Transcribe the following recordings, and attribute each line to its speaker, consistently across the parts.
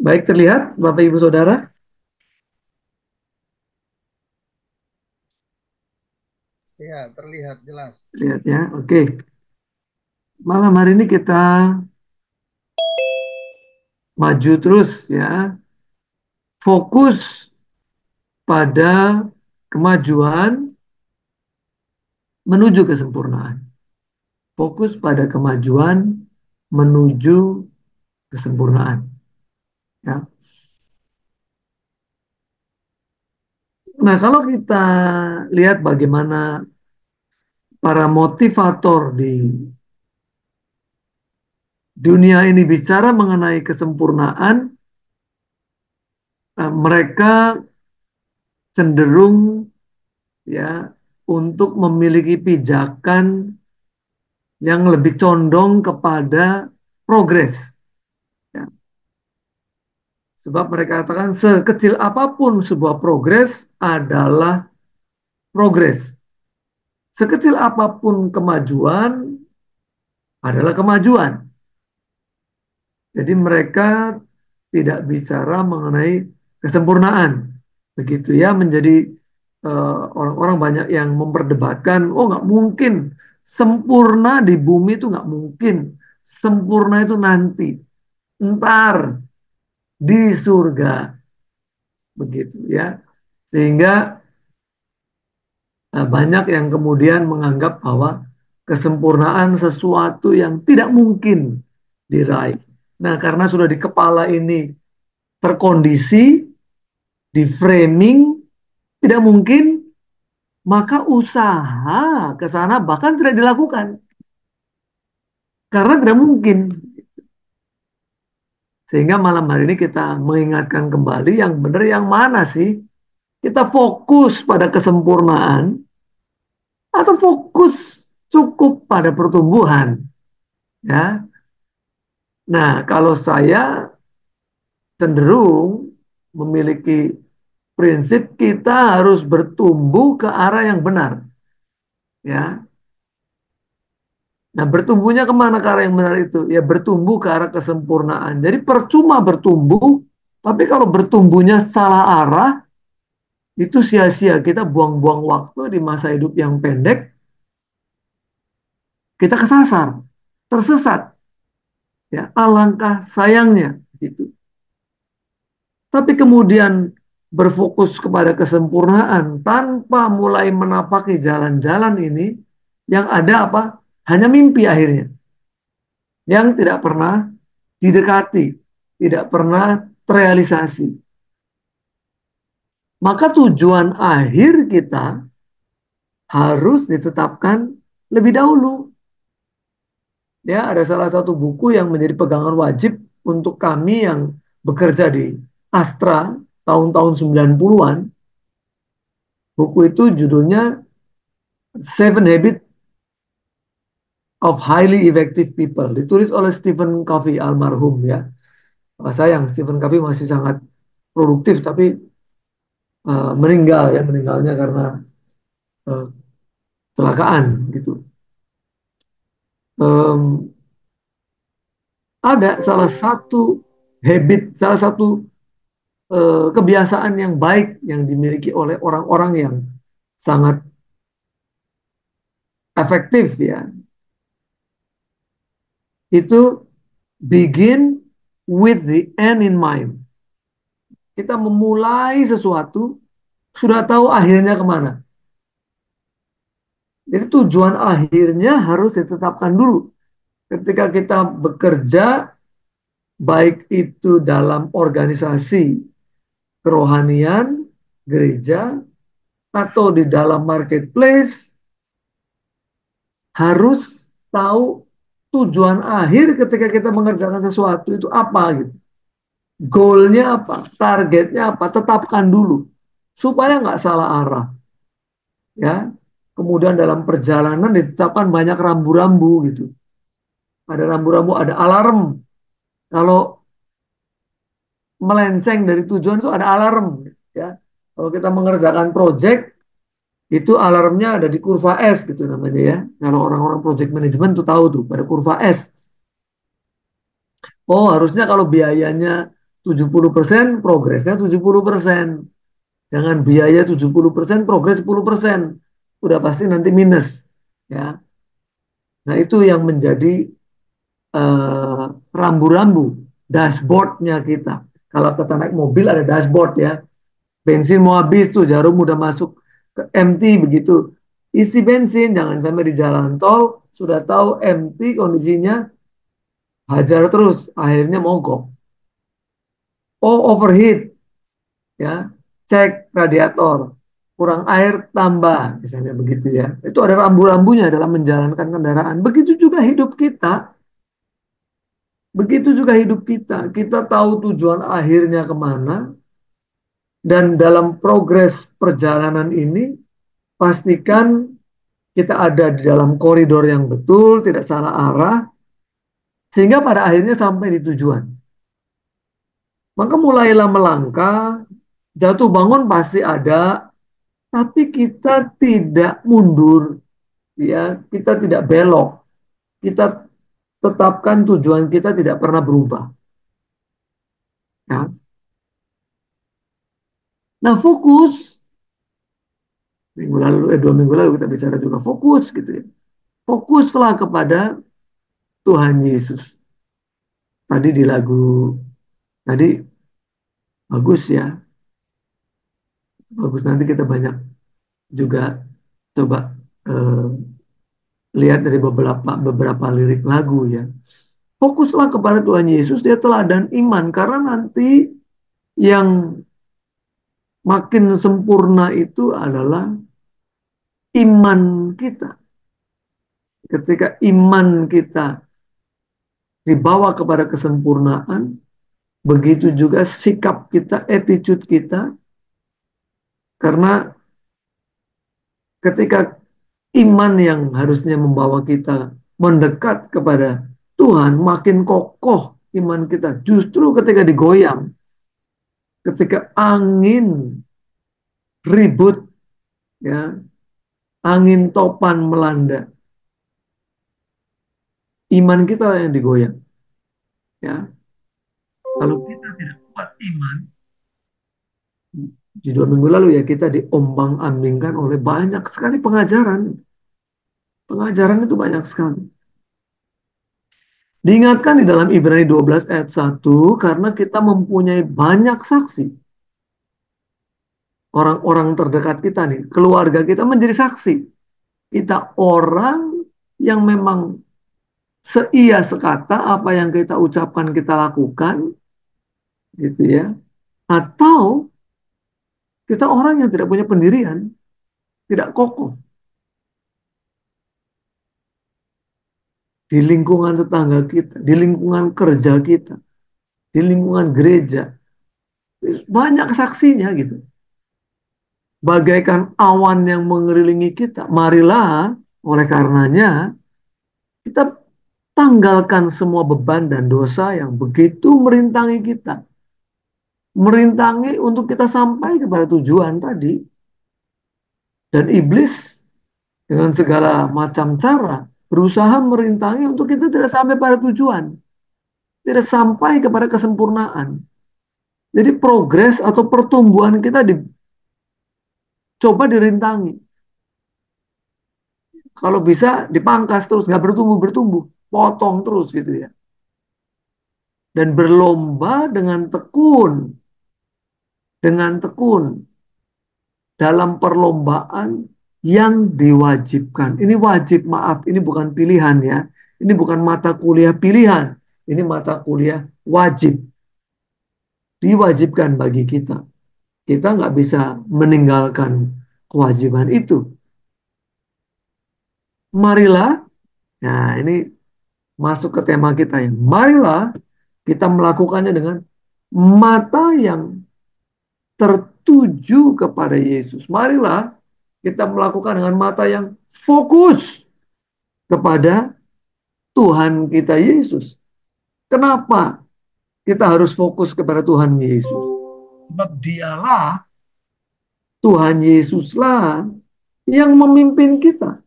Speaker 1: Baik terlihat, Bapak Ibu Saudara?
Speaker 2: Ya, terlihat jelas.
Speaker 1: Lihat ya, oke. Malam hari ini kita maju terus ya. Fokus pada kemajuan menuju kesempurnaan. Fokus pada kemajuan menuju kesempurnaan. Ya. Nah, kalau kita lihat bagaimana para motivator di dunia ini bicara mengenai kesempurnaan, mereka cenderung ya untuk memiliki pijakan yang lebih condong kepada progres. Ya. Sebab mereka katakan sekecil apapun sebuah progres adalah progres. Sekecil apapun kemajuan adalah kemajuan. Jadi mereka tidak bicara mengenai kesempurnaan. Begitu ya, menjadi orang-orang banyak yang memperdebatkan, oh nggak mungkin, sempurna di bumi itu nggak mungkin. Sempurna itu nanti, ntar di surga, begitu ya. Sehingga banyak yang kemudian menganggap bahwa kesempurnaan sesuatu yang tidak mungkin diraih. Nah, karena sudah di kepala ini terkondisi, di framing, tidak mungkin, maka usaha ke sana bahkan tidak dilakukan. Karena tidak mungkin. Sehingga malam hari ini kita mengingatkan kembali yang benar yang mana sih? Kita fokus pada kesempurnaan atau fokus cukup pada pertumbuhan, ya. Nah, kalau saya cenderung memiliki prinsip kita harus bertumbuh ke arah yang benar, ya. Nah, bertumbuhnya kemana ke arah yang benar itu? Ya bertumbuh ke arah kesempurnaan. Jadi percuma bertumbuh, tapi kalau bertumbuhnya salah arah, itu sia-sia. Kita buang-buang waktu di masa hidup yang pendek, kita kesasar, tersesat. Ya, alangkah sayangnya. Gitu. Tapi kemudian berfokus kepada kesempurnaan tanpa mulai menapaki jalan-jalan ini, yang ada apa? Hanya mimpi akhirnya. Yang tidak pernah didekati, tidak pernah terrealisasi. Maka tujuan akhir kita harus ditetapkan lebih dahulu. Ya, ada salah satu buku yang menjadi pegangan wajib untuk kami yang bekerja di Astra tahun-tahun 90-an. Buku itu judulnya Seven Habits of Highly Effective People. Ditulis oleh Stephen Covey almarhum ya. Sayang Stephen Covey masih sangat produktif tapi meninggal ya, meninggalnya karena uh, kecelakaan gitu. Um, ada salah satu habit, salah satu kebiasaan yang baik yang dimiliki oleh orang-orang yang sangat efektif ya. Itu begin with the end in mind. Kita memulai sesuatu sudah tahu akhirnya kemana. Jadi tujuan akhirnya harus ditetapkan dulu. Ketika kita bekerja, baik itu dalam organisasi kerohanian, gereja, atau di dalam marketplace, harus tahu tujuan akhir ketika kita mengerjakan sesuatu itu apa gitu. Goalnya apa, targetnya apa, tetapkan dulu supaya nggak salah arah ya. Kemudian dalam perjalanan ditetapkan banyak rambu-rambu gitu. Ada rambu-rambu, ada alarm. Kalau melenceng dari tujuan itu ada alarm ya. Kalau kita mengerjakan project itu alarmnya ada di kurva S gitu namanya ya. Kalau orang-orang project management tuh tahu tuh pada kurva S. Oh, harusnya kalau biayanya 70%, progresnya 70%. Jangan biaya 70%, progres 10%. Udah pasti nanti minus. Ya. Nah, itu yang menjadi rambu-rambu dashboardnya kita. Kalau kita naik mobil ada dashboard ya. Bensin mau habis tuh, jarum udah masuk ke empty begitu. Isi bensin, jangan sampai di jalan tol sudah tahu empty kondisinya, hajar terus, akhirnya mogok. Oh, overheat ya, cek radiator, kurang air tambah, misalnya begitu ya. Itu ada rambu-rambunya dalam menjalankan kendaraan. Begitu juga hidup kita, begitu juga hidup kita. Kita tahu tujuan akhirnya kemana, dan dalam progres perjalanan ini, pastikan kita ada di dalam koridor yang betul, tidak salah arah, sehingga pada akhirnya sampai di tujuan. Maka mulailah melangkah, jatuh bangun pasti ada, tapi kita tidak mundur, ya, kita tidak belok, kita tetapkan tujuan kita tidak pernah berubah. Ya. Nah, fokus minggu lalu, 2 minggu lalu kita bicara juga fokus gitu ya. Fokuslah kepada Tuhan Yesus. Tadi di lagu tadi bagus ya, bagus, nanti kita banyak juga coba eh, lihat dari beberapa beberapa lirik lagu ya. Fokuslah kepada Tuhan Yesus, dia teladan iman, karena nanti yang makin sempurna itu adalah iman kita. Ketika iman kita dibawa kepada kesempurnaan, begitu juga sikap kita, attitude kita, karena ketika iman yang harusnya membawa kita mendekat kepada Tuhan, makin kokoh iman kita. Justru ketika digoyang, ketika angin ribut, ya, angin topan melanda, iman kita yang digoyang. Ya, kalau kita tidak kuat iman, di 2 minggu lalu ya kita diombang-ambingkan oleh banyak sekali pengajaran. Pengajaran itu banyak sekali. Diingatkan di dalam Ibrani 12 ayat 1, karena kita mempunyai banyak saksi. Orang-orang terdekat kita nih, keluarga kita menjadi saksi. Kita orang yang memang seia sekata apa yang kita ucapkan kita lakukan, gitu ya. Atau kita orang yang tidak punya pendirian, tidak kokoh di lingkungan tetangga kita, di lingkungan kerja kita, di lingkungan gereja. Banyak saksinya gitu. Bagaikan awan yang mengelilingi kita. Marilah oleh karenanya kita tanggalkan semua beban dan dosa yang begitu merintangi kita. Merintangi untuk kita sampai kepada tujuan tadi. Dan iblis dengan segala macam cara berusaha merintangi untuk kita tidak sampai pada tujuan. Tidak sampai kepada kesempurnaan. Jadi progres atau pertumbuhan kita dicoba dirintangi. Kalau bisa dipangkas terus, nggak bertumbuh-bertumbuh. Potong terus gitu ya. Dan berlomba dengan tekun dalam perlombaan yang diwajibkan. Ini wajib, maaf, ini bukan pilihan ya. Ini bukan mata kuliah pilihan. Ini mata kuliah wajib. Diwajibkan bagi kita. Kita nggak bisa meninggalkan kewajiban itu. Marilah, nah ini masuk ke tema kita ya. Marilah kita melakukannya dengan mata yang tertuju kepada Yesus. Marilah kita melakukan dengan mata yang fokus kepada Tuhan kita Yesus. Kenapa kita harus fokus kepada Tuhan Yesus? Sebab dialah, Tuhan Yesuslah yang memimpin kita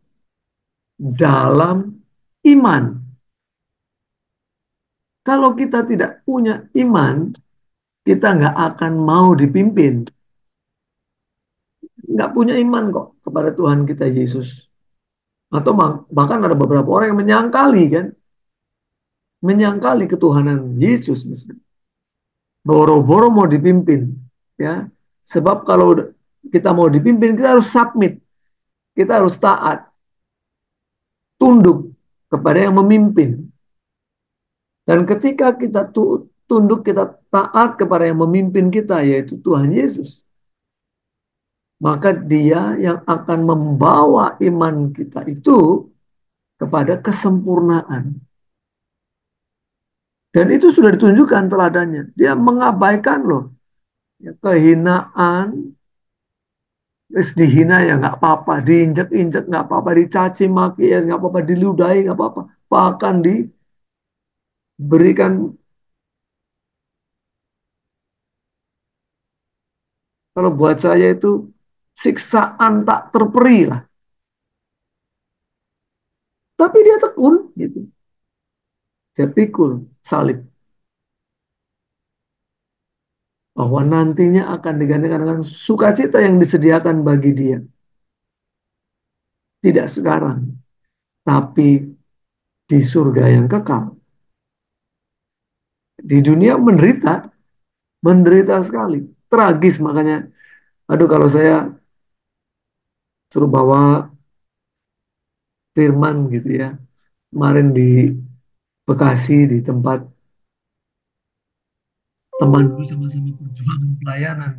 Speaker 1: dalam iman. Kalau kita tidak punya iman, kita nggak akan mau dipimpin, nggak punya iman kok kepada Tuhan kita Yesus. Atau bahkan ada beberapa orang yang menyangkali kan, menyangkali ketuhanan Yesus misalnya. Boro-boro mau dipimpin, ya. Sebab kalau kita mau dipimpin, kita harus submit, kita harus taat, tunduk kepada yang memimpin. Dan ketika kita tunduk, kita taat kepada yang memimpin kita, yaitu Tuhan Yesus, maka Dia yang akan membawa iman kita itu kepada kesempurnaan. Dan itu sudah ditunjukkan teladannya. Dia mengabaikan loh ya, kehinaan, wis dihina ya nggak apa-apa, diinjek-injek nggak apa-apa, dicaci maki ya nggak apa-apa, diludahi nggak apa-apa, bahkan diberikan, kalau buat saya itu siksaan tak terperi lah. Tapi dia tekun gitu, dia pikul salib bahwa nantinya akan digantikan dengan sukacita yang disediakan bagi dia, tidak sekarang, tapi di surga yang kekal. Di dunia menderita, menderita sekali, tragis. Makanya aduh, kalau saya suruh bawa firman gitu ya, kemarin di Bekasi, di tempat temanku sama-sama perjuangan pelayanan,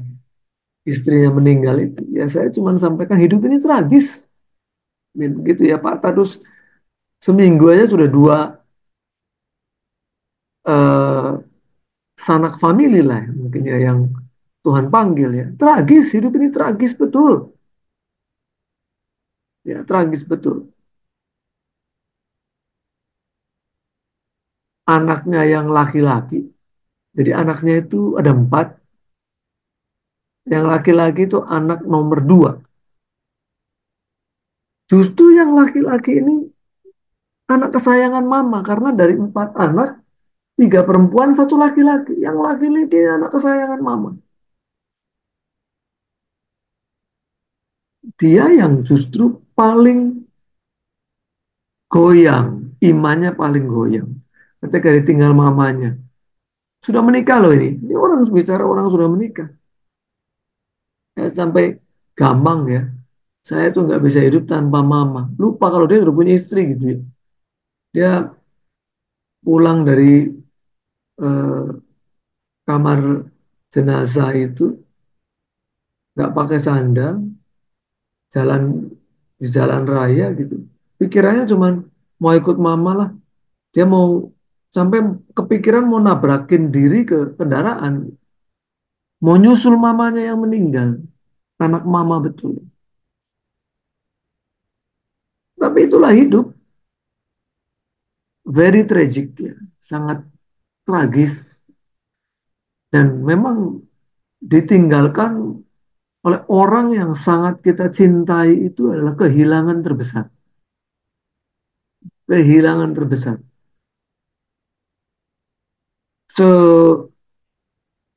Speaker 1: istrinya meninggal itu, ya saya cuma sampaikan hidup ini tragis gitu ya Pak Tadus. Seminggu aja sudah dua eh, sanak famili lah mungkin ya yang Tuhan panggil, ya tragis, hidup ini tragis betul, ya tragis betul. Anaknya yang laki-laki, jadi anaknya itu ada empat, yang laki-laki itu anak nomor dua. Justru yang laki-laki ini anak kesayangan mama, karena dari empat anak, tiga perempuan, satu laki-laki. Yang laki-laki anak kesayangan mama. Dia yang justru paling goyang, imannya paling goyang. Ketika ditinggal mamanya. Sudah menikah loh ini. Ini orang bicara orang sudah menikah. Ya, sampai gampang ya. Saya tuh nggak bisa hidup tanpa mama. Lupa kalau dia udah punya istri gitu ya. Dia pulang dari eh, kamar jenazah itu nggak pakai sandal, jalan di jalan raya gitu. Pikirannya cuman mau ikut mama lah. Dia mau sampai kepikiran mau nabrakin diri ke kendaraan, mau nyusul mamanya yang meninggal, anak mama betul. Tapi itulah hidup, very tragic ya, sangat tragis, dan memang ditinggalkan oleh orang yang sangat kita cintai, itu adalah kehilangan terbesar, kehilangan terbesar. Se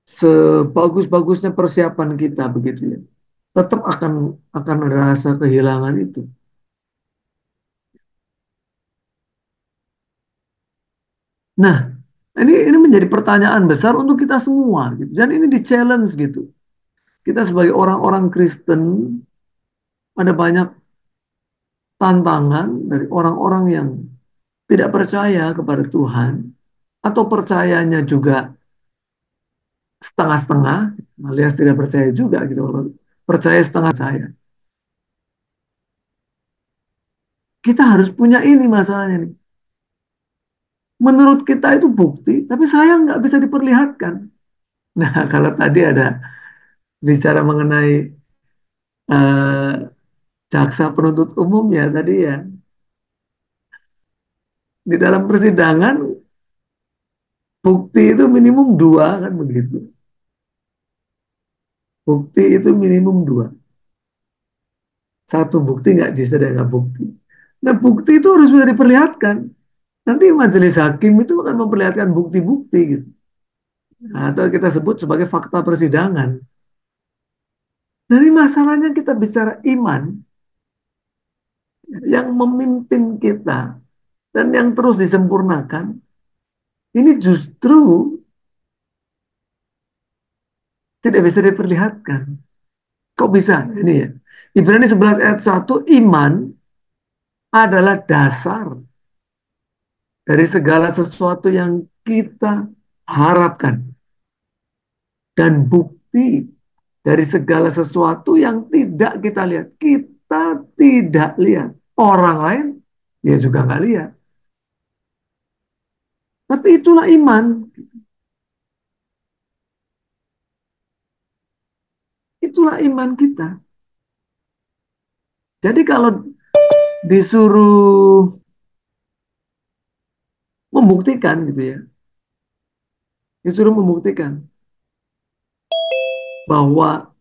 Speaker 1: Sebagus-bagusnya persiapan kita begitu ya, tetap akan ada rasa kehilangan itu. Nah, ini menjadi pertanyaan besar untuk kita semua gitu. Dan ini di challenge gitu. Kita sebagai orang-orang Kristen ada banyak tantangan dari orang-orang yang tidak percaya kepada Tuhan, atau percayanya juga setengah-setengah, alias tidak percaya juga gitu. Percaya setengah saya. Kita harus punya ini masalahnya nih. Menurut kita itu bukti, tapi sayang nggak bisa diperlihatkan. Nah, kalau tadi ada bicara mengenai eh, jaksa penuntut umum ya tadi ya, di dalam persidangan bukti itu minimum dua kan begitu. Bukti itu minimum dua. Satu bukti nggak bisa dengan bukti. Nah, bukti itu harus bisa diperlihatkan. Nanti majelis hakim itu akan memperlihatkan bukti-bukti gitu. Nah, atau kita sebut sebagai fakta persidangan. Dari masalahnya kita bicara iman yang memimpin kita dan yang terus disempurnakan, ini justru tidak bisa diperlihatkan. Kok bisa? Ini ya. Ibrani 11 ayat 1, iman adalah dasar dari segala sesuatu yang kita harapkan dan bukti dari segala sesuatu yang tidak kita lihat. Kita tidak lihat. Orang lain dia juga nggak lihat. Tapi itulah iman. Itulah iman kita. Jadi kalau disuruh membuktikan gitu ya, disuruh membuktikan bahwa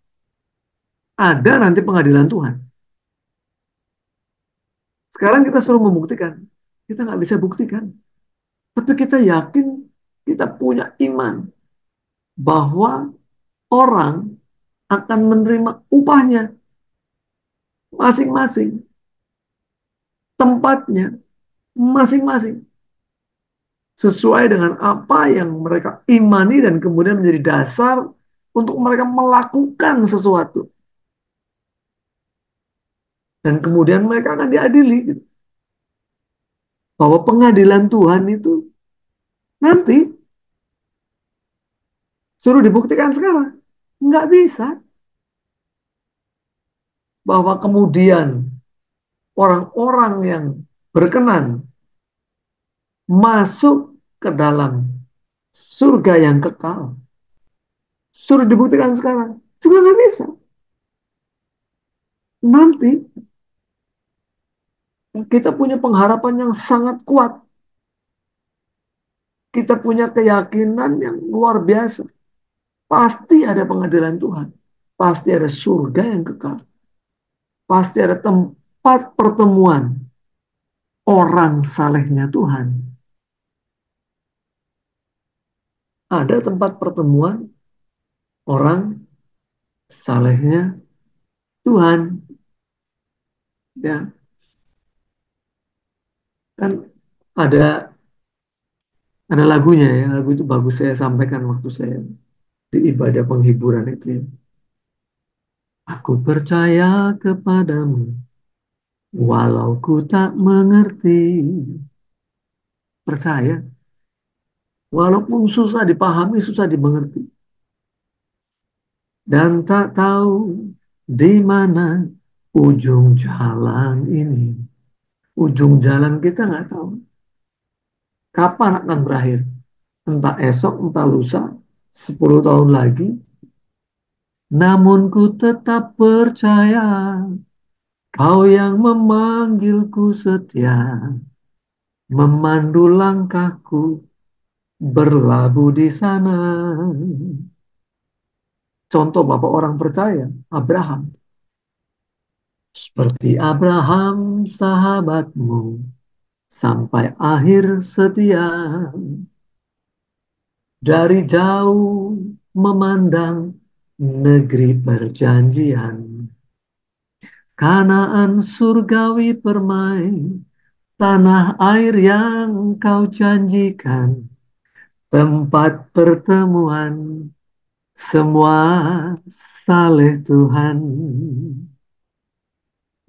Speaker 1: ada nanti pengadilan Tuhan. Sekarang kita suruh membuktikan, kita nggak bisa buktikan. Tapi kita yakin, kita punya iman bahwa orang akan menerima upahnya masing-masing, tempatnya masing-masing, sesuai dengan apa yang mereka imani dan kemudian menjadi dasar untuk mereka melakukan sesuatu. Dan kemudian mereka akan diadili. Gitu. Bahwa pengadilan Tuhan itu nanti suruh dibuktikan sekarang. Nggak bisa. Bahwa kemudian orang-orang yang berkenan masuk ke dalam surga yang kekal. Suruh dibuktikan sekarang. Juga nggak bisa. Nanti kita punya pengharapan yang sangat kuat. Kita punya keyakinan yang luar biasa. Pasti ada pengadilan Tuhan. Pasti ada surga yang kekal. Pasti ada tempat pertemuan orang salehnya Tuhan. Ada tempat pertemuan orang salehnya Tuhan. Ya, kan ada lagunya ya. Lagu itu bagus saya sampaikan waktu saya di ibadah penghiburan itu ya. Aku percaya kepadamu walau ku tak mengerti. Percaya walaupun susah dipahami, susah dimengerti dan tak tahu di mana ujung jalan ini. Ujung jalan kita nggak tahu kapan akan berakhir. Entah esok, entah lusa, 10 tahun lagi. Namun ku tetap percaya kau yang memanggilku setia, memandu langkahku berlabuh di sana. Contoh bapak orang percaya, Abraham. Seperti Abraham sahabatmu, sampai akhir setia. Dari jauh memandang negeri perjanjian. Kanaan surgawi permai, tanah air yang kau janjikan. Tempat pertemuan semua saleh Tuhan.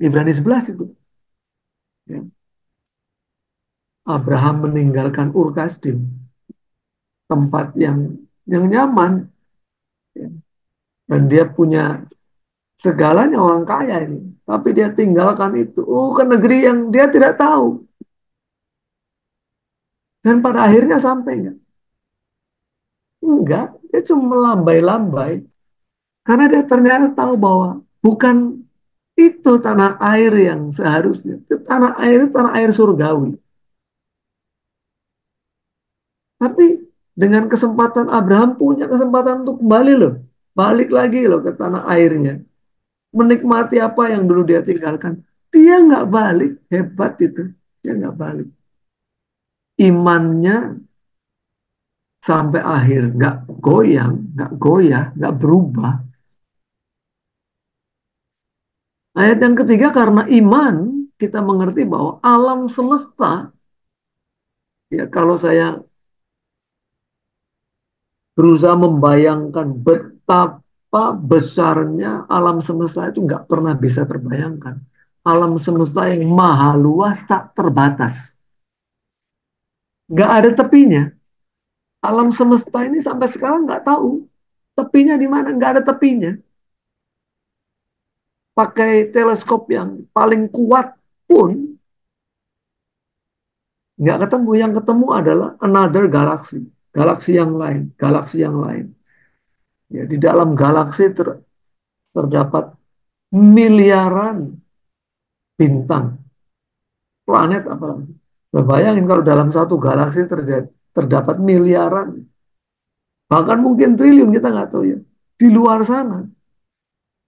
Speaker 1: Ibrani 11 itu. Ya. Abraham meninggalkan Ur Kasdim, tempat yang nyaman. Ya. Dan dia punya segalanya orang kaya ini. Tapi dia tinggalkan itu. Oh, ke negeri yang dia tidak tahu. Dan pada akhirnya sampai enggak? Enggak. Dia cuma melambai-lambai. Karena dia ternyata tahu bahwa bukan itu tanah air yang seharusnya. Itu tanah air itu tanah air surgawi. Tapi dengan kesempatan Abraham punya kesempatan untuk kembali loh. Balik lagi loh ke tanah airnya. Menikmati apa yang dulu dia tinggalkan. Dia nggak balik. Hebat itu. Dia nggak balik. Imannya sampai akhir, nggak goyang, nggak goyah, nggak berubah. Ayat yang ketiga, karena iman kita mengerti bahwa alam semesta, ya kalau saya berusaha membayangkan betapa besarnya alam semesta itu nggak pernah bisa terbayangkan. Alam semesta yang maha luas tak terbatas. Nggak ada tepinya. Alam semesta ini sampai sekarang nggak tahu tepinya di mana. Nggak ada tepinya. Pakai teleskop yang paling kuat pun nggak ketemu. Yang ketemu adalah another galaxy. Galaksi yang lain. Galaksi yang lain. Ya, di dalam galaksi terdapat miliaran bintang, planet apalagi. Nah, bayangin kalau dalam satu galaksi terdapat miliaran, bahkan mungkin triliun, kita nggak tahu ya. Di luar sana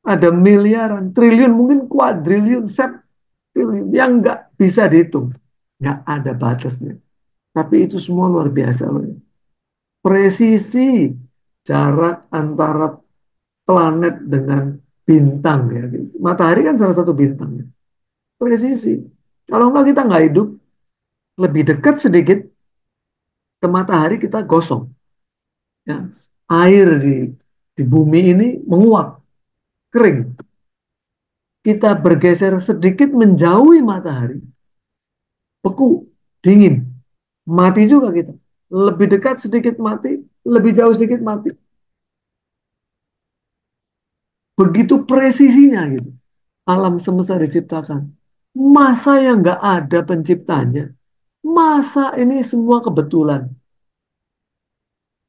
Speaker 1: ada miliaran, triliun, mungkin kuadriliun, septiliun yang nggak bisa dihitung, nggak ada batasnya. Tapi itu semua luar biasa loh. Ya. Presisi jarak antara planet dengan bintang ya. Matahari kan salah satu bintang ya. Presisi. Kalau nggak kita nggak hidup, lebih dekat sedikit ke matahari kita gosong. Ya. Air di bumi ini menguap, kering. Kita bergeser sedikit menjauhi matahari, beku, dingin, mati juga kita. Lebih dekat sedikit mati, lebih jauh sedikit mati. Begitu presisinya gitu. Alam semesta diciptakan. Masa yang nggak ada penciptanya? Masa ini semua kebetulan?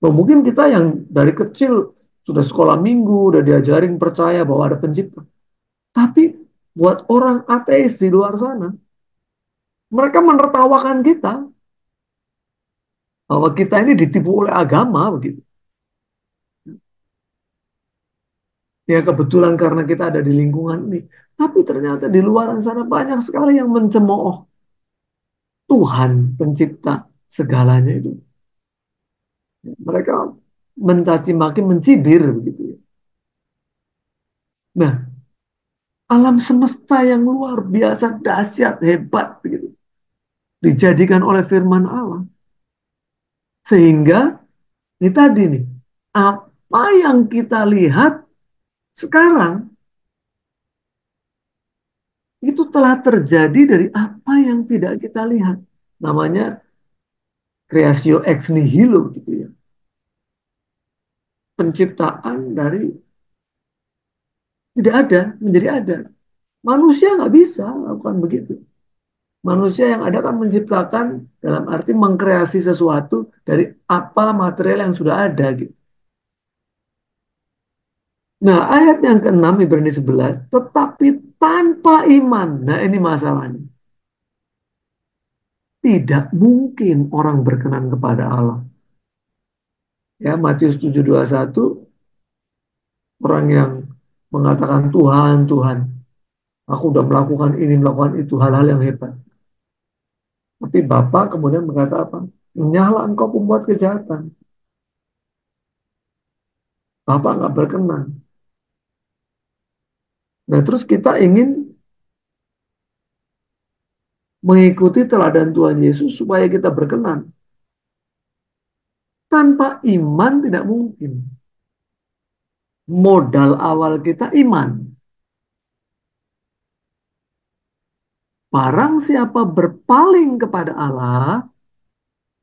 Speaker 1: Nah, mungkin kita yang dari kecil sudah sekolah minggu, udah diajarin percaya bahwa ada pencipta. Tapi buat orang ateis di luar sana, mereka menertawakan kita bahwa kita ini ditipu oleh agama begitu. Ya kebetulan karena kita ada di lingkungan ini. Tapi ternyata di luar sana banyak sekali yang mencemooh Tuhan pencipta segalanya itu. Mereka mencaci maki, mencibir begitu ya. Nah, alam semesta yang luar biasa dahsyat, hebat begitu. Dijadikan oleh firman Allah. Sehingga ini tadi nih, apa yang kita lihat sekarang itu telah terjadi dari apa yang tidak kita lihat. Namanya creatio ex nihilo gitu ya. Penciptaan dari tidak ada menjadi ada. Manusia nggak bisa lakukan begitu. Manusia yang ada kan menciptakan dalam arti mengkreasi sesuatu dari apa material yang sudah ada gitu. Nah, ayat yang ke-6 Ibrani 11, tetapi tanpa iman. Nah, ini masalahnya. Tidak mungkin orang berkenan kepada Allah. Ya, Matius 7:21, orang yang mengatakan Tuhan, Tuhan, aku udah melakukan ini, melakukan itu, hal-hal yang hebat. Tapi Bapak kemudian berkata apa? Nyala engkau pembuat kejahatan. Bapak nggak berkenan. Nah, terus kita ingin mengikuti teladan Tuhan Yesus supaya kita berkenan. Tanpa iman tidak mungkin. Modal awal kita iman. Barang siapa berpaling kepada Allah,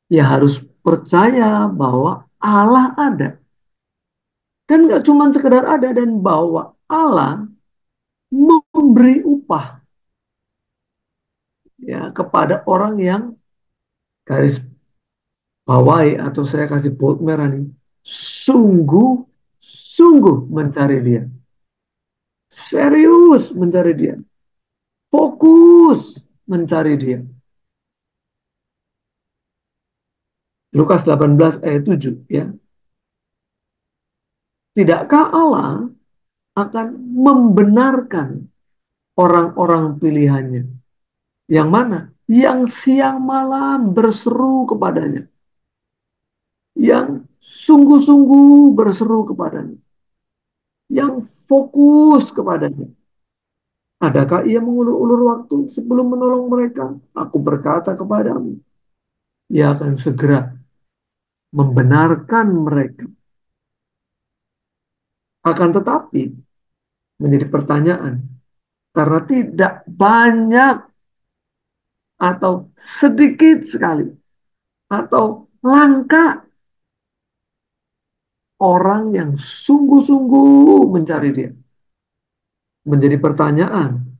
Speaker 1: ya harus percaya bahwa Allah ada. Dan nggak cuma sekedar ada, dan bahwa Allah memberi upah ya kepada orang yang garis bawahi atau saya kasih bold merah nih, sungguh sungguh mencari dia, serius mencari dia, fokus mencari dia. Lukas 18 ayat 7 ya. Tidakkah Allah akan membenarkan orang-orang pilihannya? Yang mana? Yang siang malam berseru kepadanya. yang sungguh-sungguh berseru kepadanya, yang fokus kepadanya. Adakah ia mengulur-ulur waktu sebelum menolong mereka? Aku berkata kepadamu, ia akan segera membenarkan mereka. Akan tetapi menjadi pertanyaan, karena tidak banyak atau sedikit sekali atau langka orang yang sungguh-sungguh mencari dia. Menjadi pertanyaan,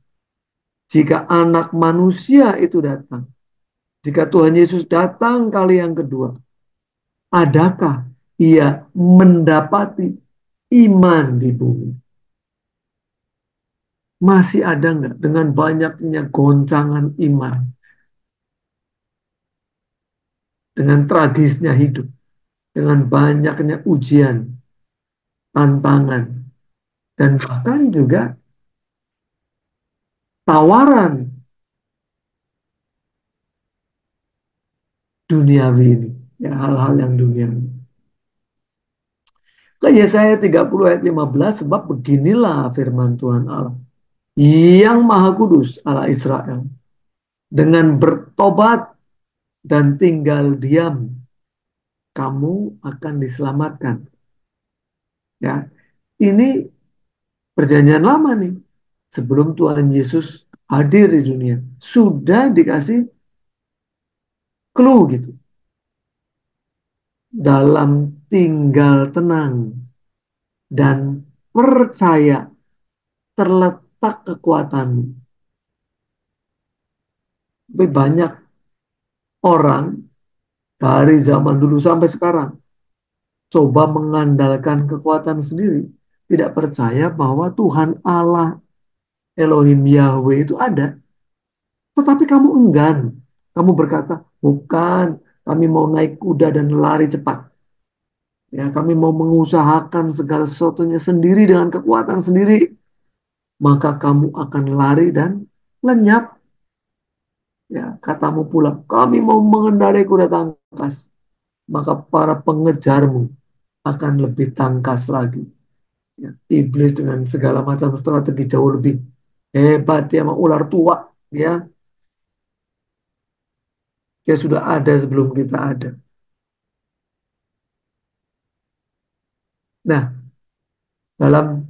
Speaker 1: jika anak manusia itu datang, jika Tuhan Yesus datang kali yang kedua, adakah ia mendapati iman di bumi? Masih ada nggak dengan banyaknya goncangan iman, dengan tragisnya hidup, dengan banyaknya ujian, tantangan, dan bahkan juga tawaran duniawi ini, ya hal-hal yang duniawi. Ke Yesaya 30 ayat 15, sebab beginilah firman Tuhan Allah yang Maha Kudus Allah Israel, dengan bertobat dan tinggal diam kamu akan diselamatkan. Ya, ini perjanjian lama nih. Sebelum Tuhan Yesus hadir di dunia, sudah dikasih clue gitu. Dalam tinggal tenang dan percaya terletak kekuatanmu. Tapi banyak orang dari zaman dulu sampai sekarang coba mengandalkan kekuatan sendiri. Tidak percaya bahwa Tuhan Allah Elohim Yahweh itu ada. Tetapi kamu enggan. Kamu berkata, bukan, kami mau naik kuda dan lari cepat. Ya, kami mau mengusahakan segala sesuatunya sendiri dengan kekuatan sendiri. Maka kamu akan lari dan lenyap. Ya, katamu pula, kami mau mengendarai kuda tangkas. Maka para pengejarmu akan lebih tangkas lagi. Ya, iblis dengan segala macam strategi jauh lebih hebat. Dia mau ular tua. Ya, dia sudah ada sebelum kita ada. Nah, dalam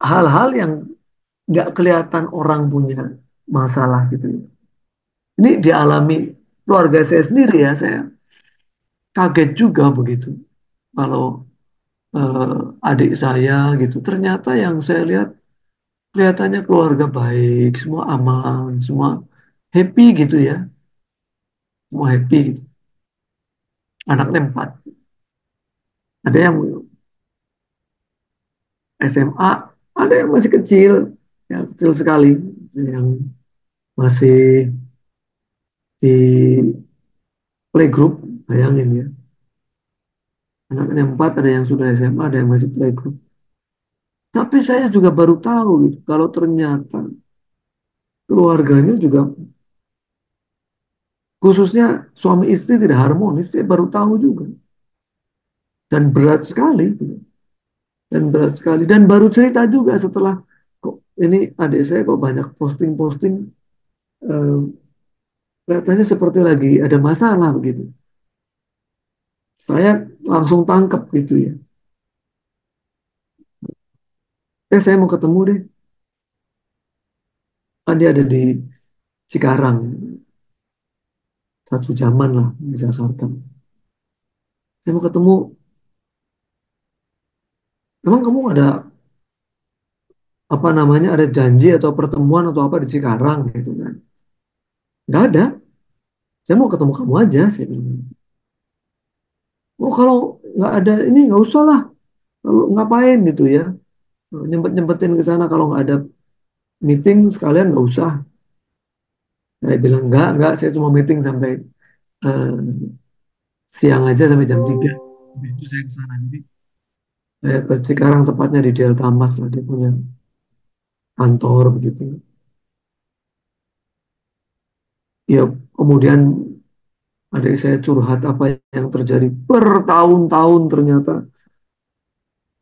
Speaker 1: hal-hal yang nggak kelihatan orang punya masalah gitu ya. Ini dialami keluarga saya sendiri ya, saya kaget juga begitu. Kalau adik saya gitu, ternyata yang saya lihat kelihatannya keluarga baik, semua aman, semua happy gitu ya, semua happy gitu. Anaknya empat, ada yang SMA, ada yang masih kecil, ya kecil sekali, yang masih di playgroup, bayangin ya. Anaknya empat, ada yang sudah SMA, ada yang masih playgroup. Tapi saya juga baru tahu gitu, kalau ternyata keluarganya juga, khususnya suami istri tidak harmonis, saya baru tahu juga. Dan berat sekali, gitu. Dan berat sekali. Dan baru cerita juga setelah, kok ini adik saya kok banyak posting-posting, eh, kelihatannya seperti lagi ada masalah begitu. Saya langsung tangkap gitu ya. Saya mau ketemu deh. Kan dia ada di Cikarang, satu jaman lah di Jakarta. Saya mau ketemu, emang kamu ada apa namanya, ada janji atau pertemuan atau apa di Cikarang gitu kan? Nggak ada. Saya mau ketemu kamu aja. Saya bilang. Oh kalau nggak ada ini nggak usah lah. Lalu ngapain gitu ya? Nyempet-nyempetin ke sana kalau nggak ada meeting sekalian nggak usah. Saya bilang nggak. Saya cuma meeting sampai eh, siang aja sampai jam 3. Habis itu saya ke sana. Jadi saya ke Cikarang tepatnya di Delta Mas lah dia punya kantor begitu. Ya, kemudian adik saya curhat apa yang terjadi bertahun-tahun, ternyata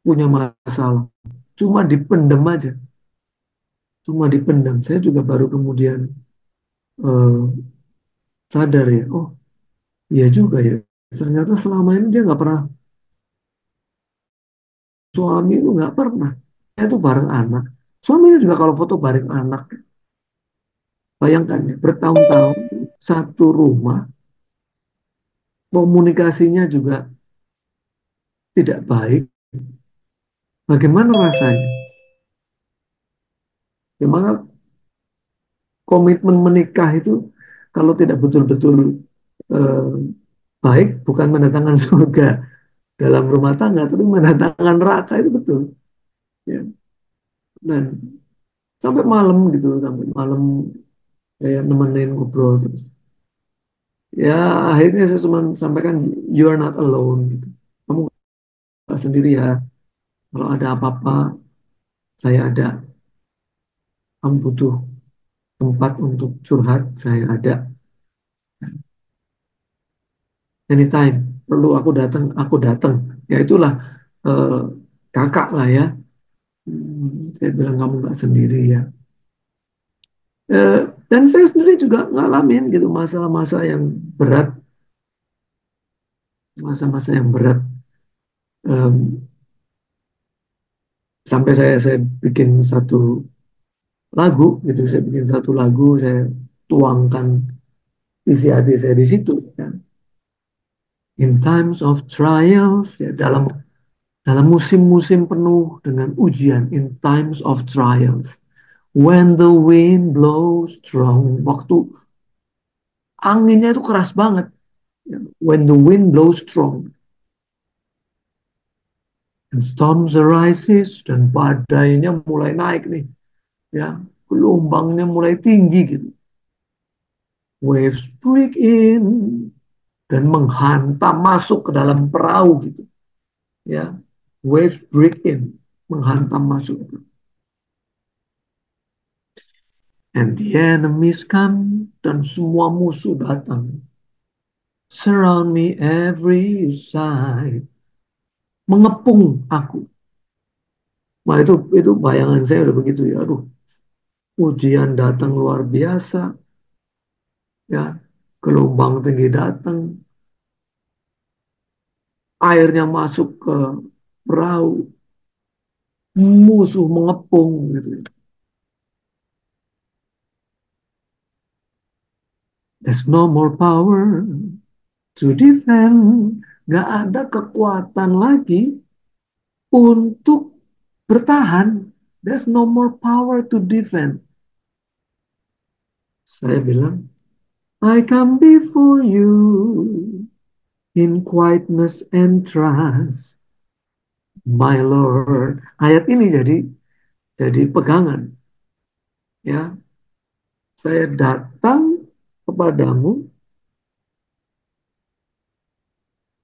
Speaker 1: punya masalah. Cuma dipendam aja, cuma dipendam. Saya juga baru kemudian eh, sadar ya, oh iya juga ya. Ternyata selama ini dia nggak pernah, suami itu nggak pernah. Saya itu bareng anak. Suaminya juga kalau foto bareng anak, bayangkan ya, bertahun-tahun satu rumah, komunikasinya juga tidak baik. Bagaimana rasanya? Gimana komitmen menikah itu kalau tidak betul-betul eh, baik, bukan mendatangkan surga dalam rumah tangga, tapi mendatangkan neraka, itu betul. Ya. Dan sampai malam gitu, sampai malam saya nemenin ngobrol terus. Ya akhirnya saya cuma sampaikan, you are not alone gitu. Kamu nggak sendiri ya. Kalau ada apa-apa, saya ada. Kamu butuh tempat untuk curhat, saya ada. Anytime perlu aku datang. Ya itulah eh, kakak lah ya. Saya bilang kamu nggak sendiri ya. Dan saya sendiri juga ngalamin gitu masa-masa yang berat, masa-masa yang berat. Em, Sampai saya bikin satu lagu gitu, saya bikin satu lagu, saya tuangkan isi hati saya di situ. Ya. In times of trials, ya, dalam musim-musim penuh dengan ujian, in times of trials, when the wind blows strong, waktu anginnya itu keras banget, ya. When the wind blows strong, and storms arises, dan badainya mulai naik nih, ya, gelombangnya mulai tinggi gitu, waves break in, dan menghantam masuk ke dalam perahu gitu, ya, waves break in, menghantam masuk, and the enemies come, dan semua musuh datang, surround me every side, mengepung aku. Wah, itu bayangan saya udah begitu ya. Aduh, ujian datang luar biasa, ya, gelombang tinggi datang, airnya masuk ke perahu, musuh mengepung gitu. There's no more power to defend. Gak ada kekuatan lagi untuk bertahan. There's no more power to defend. Saya bilang, I come before you in quietness and trust, my Lord. Ayat ini jadi pegangan, ya. Saya datang kepadamu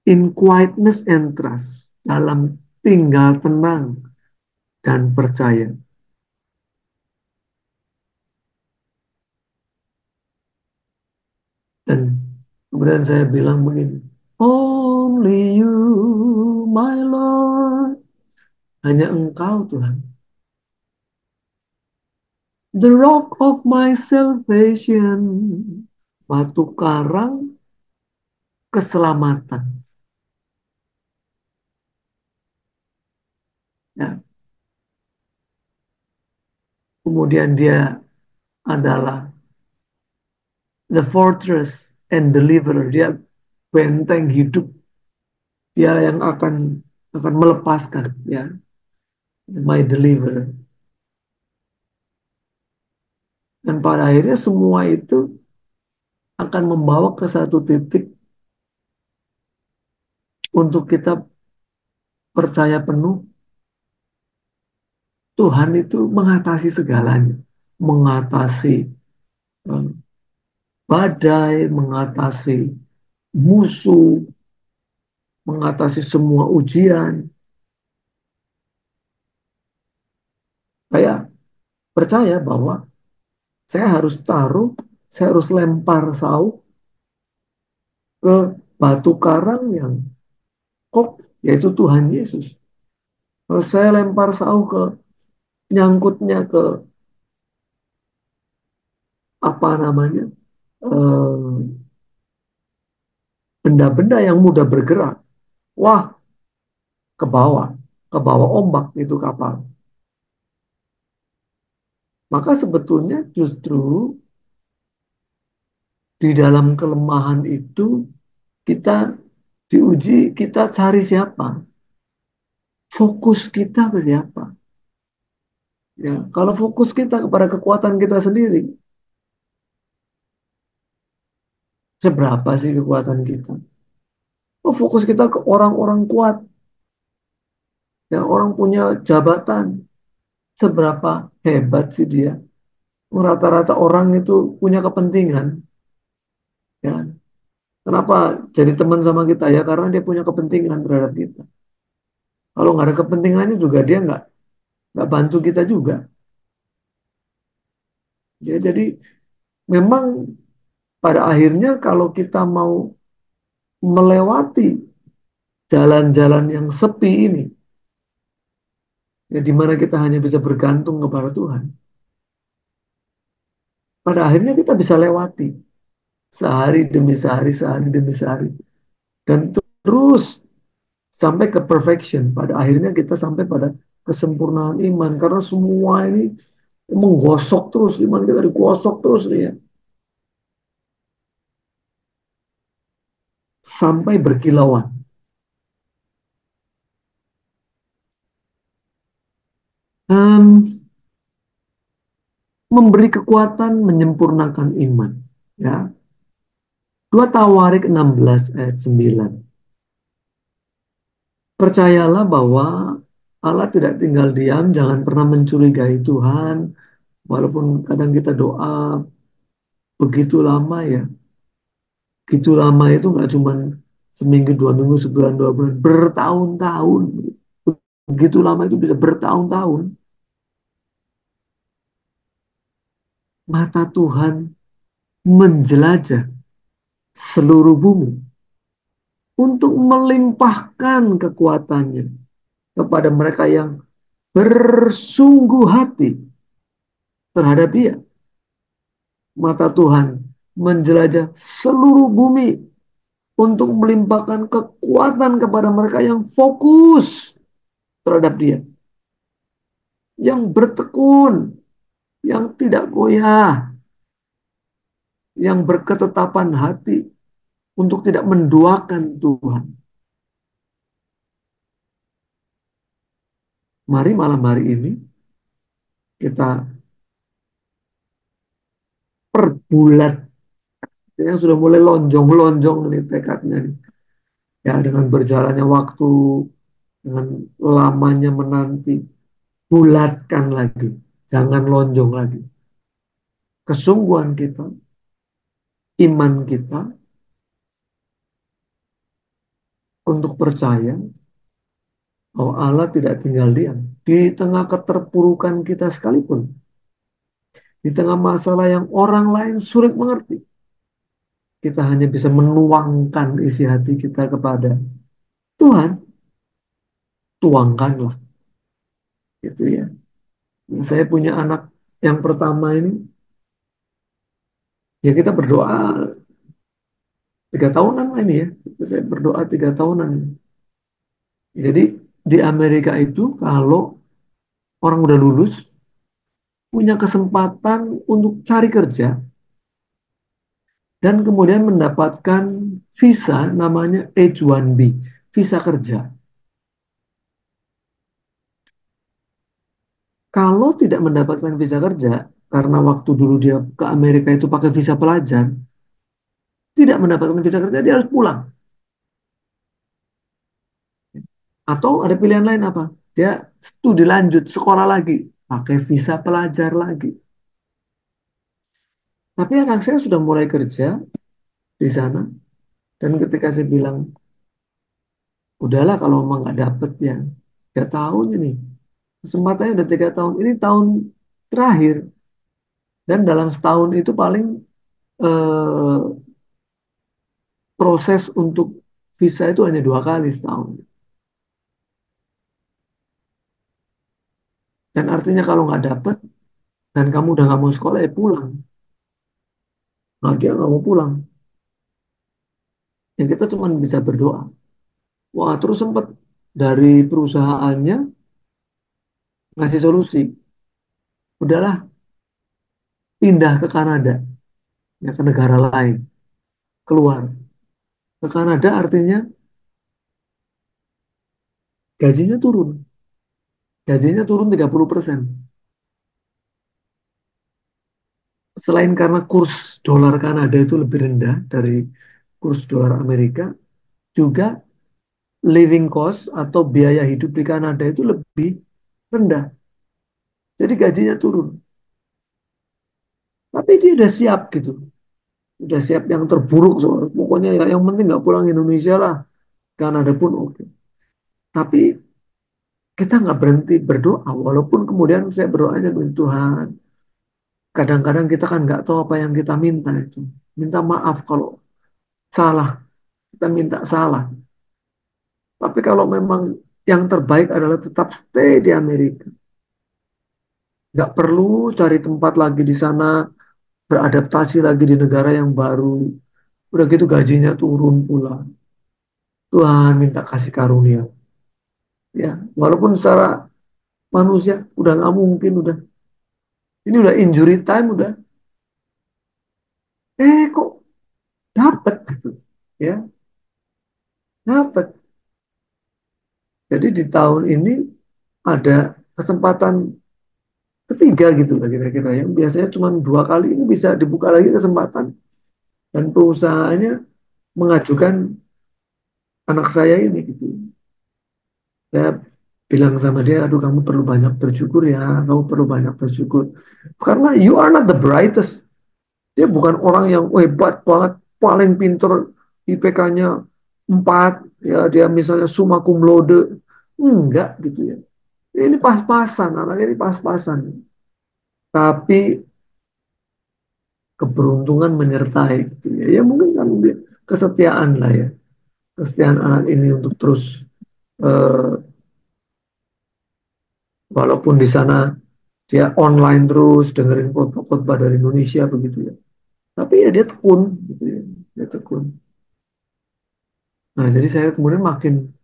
Speaker 1: in quietness and trust, dalam tinggal tenang dan percaya. Dan kemudian saya bilang begini, only you, my Lord. Hanya engkau Tuhan. The rock of my salvation. Batu karang keselamatan. Ya. Kemudian dia adalah the fortress and deliverer. Dia benteng hidup. Dia yang akan melepaskan, ya, my deliverer. Dan pada akhirnya semua itu akan membawa ke satu titik untuk kita percaya penuh Tuhan itu mengatasi segalanya, mengatasi eh, badai, mengatasi musuh, mengatasi semua ujian. Saya percaya bahwa saya harus taruh Saya harus lempar sauk ke batu karang yang kokoh, yaitu Tuhan Yesus. Kalau saya lempar sauk ke nyangkutnya ke apa namanya eh, benda-benda yang mudah bergerak, wah ke bawah ombak itu kapal. Maka sebetulnya justru di dalam kelemahan itu kita diuji, kita cari siapa, fokus kita ke siapa. Ya, kalau fokus kita kepada kekuatan kita sendiri, seberapa sih kekuatan kita? Oh, fokus kita ke orang-orang kuat, ya orang punya jabatan, seberapa hebat sih dia? Rata-rata orang itu punya kepentingan, ya. Kenapa jadi teman sama kita ya? Karena dia punya kepentingan terhadap kita. Kalau nggak ada kepentingannya juga dia nggak bantu kita juga. Ya, jadi memang pada akhirnya kalau kita mau melewati jalan-jalan yang sepi ini, ya di mana kita hanya bisa bergantung kepada Tuhan, pada akhirnya kita bisa lewati sehari demi sehari, dan terus sampai ke perfection. Pada akhirnya kita sampai pada kesempurnaan iman, karena semua ini menggosok terus, iman kita digosok terus nih ya, sampai berkilauan. Em, Memberi kekuatan menyempurnakan iman. Ya, 2 Tawarik 16 ayat 9. Percayalah bahwa Allah tidak tinggal diam, jangan pernah mencurigai Tuhan, walaupun kadang kita doa begitu lama ya. Begitu lama itu nggak cuma seminggu, 2 minggu, sebulan, 2 bulan, bertahun-tahun. Begitu lama itu bisa bertahun-tahun. Mata Tuhan menjelajah seluruh bumi untuk melimpahkan kekuatannya kepada mereka yang bersungguh hati terhadap Dia. Mata Tuhan menjelajah seluruh bumi untuk melimpahkan kekuatan kepada mereka yang fokus terhadap Dia, yang bertekun, yang tidak goyah, yang berketetapan hati untuk tidak menduakan Tuhan. Mari malam hari ini kita perbulat, yang sudah mulai lonjong-lonjong nih tekadnya nih. Ya, dengan berjalannya waktu, dengan lamanya menanti, bulatkan lagi, jangan lonjong lagi. Kesungguhan kita, iman kita untuk percaya bahwa Allah tidak tinggal diam. Di tengah keterpurukan kita sekalipun, di tengah masalah yang orang lain sulit mengerti, kita hanya bisa menuangkan isi hati kita kepada Tuhan, tuangkanlah. Gitu ya. Saya punya anak yang pertama ini, ya kita berdoa 3 tahunan lah ini ya. Saya berdoa 3 tahunan. Jadi di Amerika itu kalau orang udah lulus, punya kesempatan untuk cari kerja, dan kemudian mendapatkan visa namanya H1B, visa kerja. Kalau tidak mendapatkan visa kerja, karena waktu dulu dia ke Amerika itu pakai visa pelajar, tidak mendapatkan visa kerja, dia harus pulang. Atau ada pilihan lain apa? Dia studi lanjut, sekolah lagi, pakai visa pelajar lagi. Tapi anak saya sudah mulai kerja di sana, dan ketika saya bilang, udahlah kalau memang nggak dapet ya, 3 tahun ini, kesempatannya udah 3 tahun, ini tahun terakhir, dan dalam setahun itu paling eh, proses untuk visa itu hanya 2 kali setahun. Dan artinya kalau nggak dapet dan kamu udah nggak mau sekolah ya pulang. Nah dia nggak mau pulang. Ya kita cuma bisa berdoa. Wah terus sempat dari perusahaannya ngasih solusi. Udahlah pindah ke Kanada, ya ke negara lain, keluar. Ke Kanada artinya gajinya turun. Gajinya turun 30%. Selain karena kurs dolar Kanada itu lebih rendah dari kurs dolar Amerika, juga living cost atau biaya hidup di Kanada itu lebih rendah. Jadi gajinya turun. Tapi dia udah siap gitu. Udah siap yang terburuk soal. Pokoknya ya yang penting nggak pulang Indonesia lah. Kanada pun oke. Tapi kita nggak berhenti berdoa. Walaupun kemudian saya berdoanya dengan Tuhan. Kadang-kadang kita kan nggak tahu apa yang kita minta itu. Minta maaf kalau salah. Kita minta salah. Tapi kalau memang yang terbaik adalah tetap stay di Amerika. Nggak perlu cari tempat lagi di sana, beradaptasi lagi di negara yang baru. Udah gitu gajinya turun pula. Tuhan minta kasih karunia. Ya, walaupun secara manusia udah nggak mungkin, udah ini udah injury time, udah kok dapat gitu. Ya, dapat. Jadi di tahun ini ada kesempatan ketiga gitu lah kira-kira, yang biasanya cuma 2 kali ini bisa dibuka lagi kesempatan, dan perusahaannya mengajukan anak saya ini gitu. Saya bilang sama dia, aduh kamu perlu banyak bersyukur ya, kamu perlu banyak bersyukur. Karena you are not the brightest. Dia bukan orang yang hebat banget, paling pinter, IPK-nya 4, ya dia misalnya summa cum laude. Enggak gitu ya. Ini pas-pasan, anak ini pas-pasan. Tapi keberuntungan menyertai gitu ya. Ya mungkin kan kesetiaan lah ya. Kesetiaan anak ini untuk terus eh, walaupun di sana dia online terus dengerin khotbah dari Indonesia begitu ya. Tapi ya dia tekun gitu ya. Dia tekun. Nah, jadi saya kemudian makin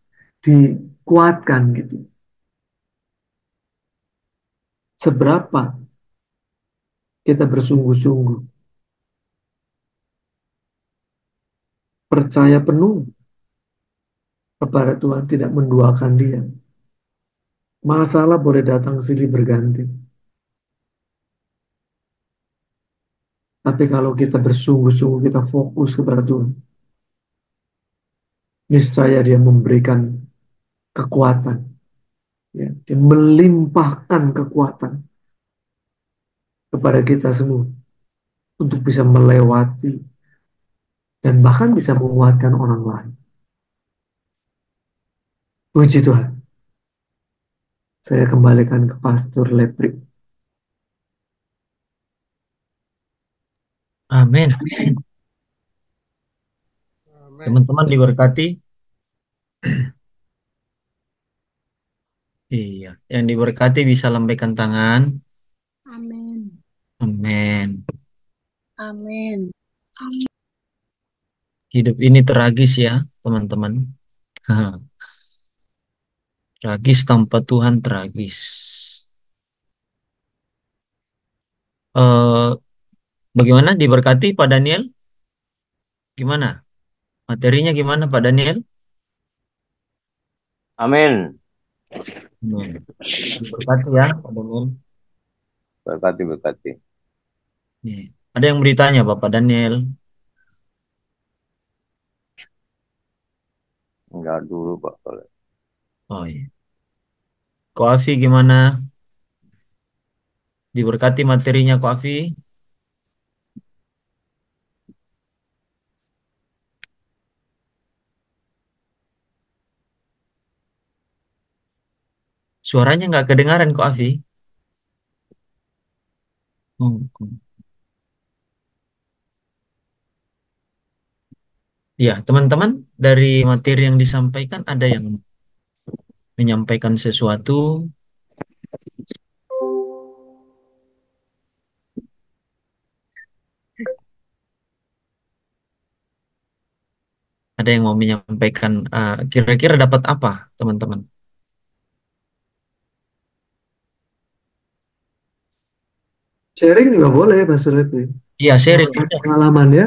Speaker 1: dikuatkan gitu. Seberapa kita bersungguh-sungguh, percaya penuh kepada Tuhan, tidak menduakan dia. Masalah boleh datang silih berganti. Tapi kalau kita bersungguh-sungguh, kita fokus kepada Tuhan, niscaya dia memberikan kekuatan. Ya. Dia melimpahkan kekuatan kepada kita semua untuk bisa melewati dan bahkan bisa menguatkan orang lain. Puji Tuhan. Saya kembalikan ke Pastor Leprik.
Speaker 3: Amin.
Speaker 2: Amin.
Speaker 3: Teman-teman diberkati. Iya, yang diberkati bisa lambaikan tangan.
Speaker 4: Amin.
Speaker 3: Amin.
Speaker 4: Amin.
Speaker 3: Hidup ini tragis ya, teman-teman. Tragis tanpa Tuhan tragis. Eh, bagaimana diberkati Pak Daniel? Gimana? Materinya gimana Pak Daniel?
Speaker 5: Amin.
Speaker 3: Amin. Diberkati ya Pak Daniel.
Speaker 5: Berkati, berkati.
Speaker 3: Nih. Ada yang beritanya Bapak Daniel?
Speaker 5: Enggak dulu, Pak.
Speaker 3: Oh iya. Ko Afi gimana? Diberkati materinya Ko Afi? Suaranya nggak kedengaran Ko Afi? Oh, Ya, teman-teman, dari materi yang disampaikan ada yang menyampaikan sesuatu, ada yang mau menyampaikan kira-kira dapat apa, teman-teman?
Speaker 1: Sharing juga boleh, Mas Refli.
Speaker 3: Iya, sharing.
Speaker 1: Pengalaman ya.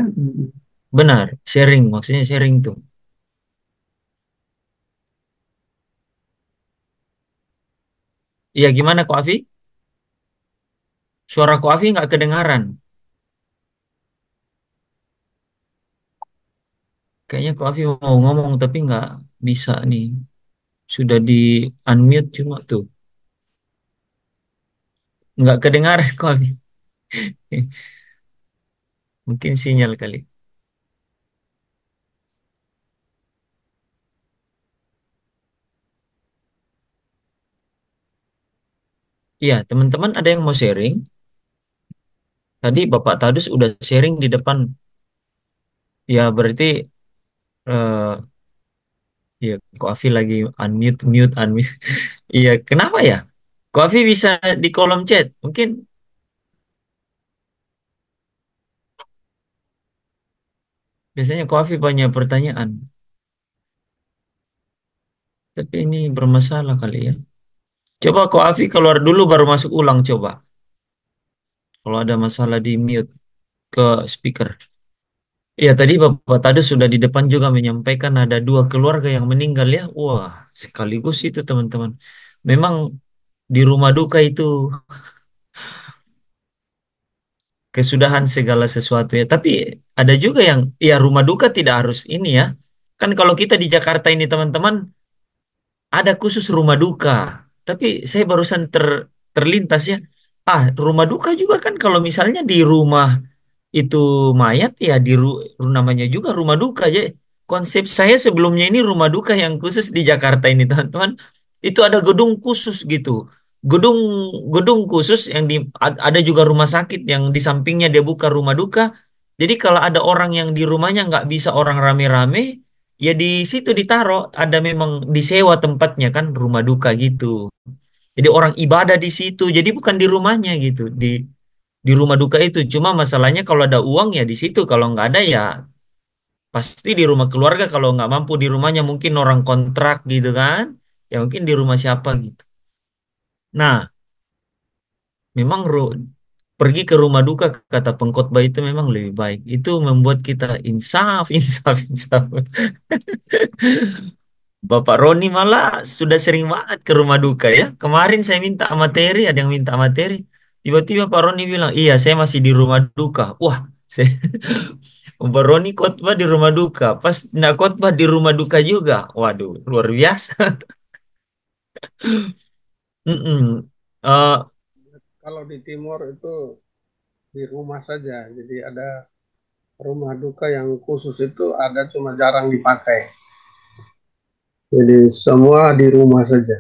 Speaker 3: Benar, sharing. Maksudnya sharing tuh. Iya, gimana Ko Afi? Suara Ko Afi nggak kedengaran. Kayaknya Ko Afi mau ngomong tapi nggak bisa nih. Sudah di unmute cuma tuh. Nggak kedengaran Ko Afi. Mungkin sinyal kali. Iya, teman-teman ada yang mau sharing? Tadi Bapak Tadus udah sharing di depan. Ya, berarti ya Ko Afi lagi unmute, mute, unmute. Iya, kenapa ya? Ko Afi bisa di kolom chat. Mungkin biasanya Ko Afi banyak pertanyaan. Tapi ini bermasalah kali ya. Coba Ko Afi keluar dulu baru masuk ulang coba. Kalau ada masalah di mute ke speaker. Ya tadi Bapak tadi sudah di depan juga menyampaikan ada dua keluarga yang meninggal ya. Wah, sekaligus itu teman-teman. Memang di rumah duka itu kesudahan segala sesuatu ya. Tapi ada juga yang ya rumah duka tidak harus ini ya. Kan kalau kita di Jakarta ini teman-teman ada khusus rumah duka. Tapi saya barusan terlintas ya. Rumah duka juga kan kalau misalnya di rumah itu mayat ya namanya juga rumah duka aja. Konsep saya sebelumnya ini rumah duka yang khusus di Jakarta ini teman-teman. Itu ada gedung khusus gitu. Gedung gedung khusus yang ada juga rumah sakit yang di sampingnya dia buka rumah duka. Jadi kalau ada orang yang di rumahnya nggak bisa orang rame-rame, ya di situ ditaruh ada memang disewa tempatnya kan rumah duka gitu. Jadi orang ibadah di situ. Jadi bukan di rumahnya gitu, di rumah duka itu. Cuma masalahnya kalau ada uang ya di situ. Kalau nggak ada ya pasti di rumah keluarga. Kalau nggak mampu di rumahnya mungkin orang kontrak gitu kan. Ya mungkin di rumah siapa gitu. Nah, memang pergi ke rumah duka kata pengkhotbah itu memang lebih baik. Itu membuat kita insaf, insaf, insaf. Bapak Roni malah sudah sering banget ke rumah duka ya. Kemarin saya minta materi, ada yang minta materi. Tiba-tiba Pak Roni bilang, iya saya masih di rumah duka. Wah, saya, Bapak Roni khotbah di rumah duka. Pas nak khotbah di rumah duka juga. Waduh, luar biasa. Mm-mm. Eh,
Speaker 2: Kalau di timur itu di rumah saja. Jadi ada rumah duka yang khusus itu ada cuma jarang dipakai. Jadi semua di rumah saja.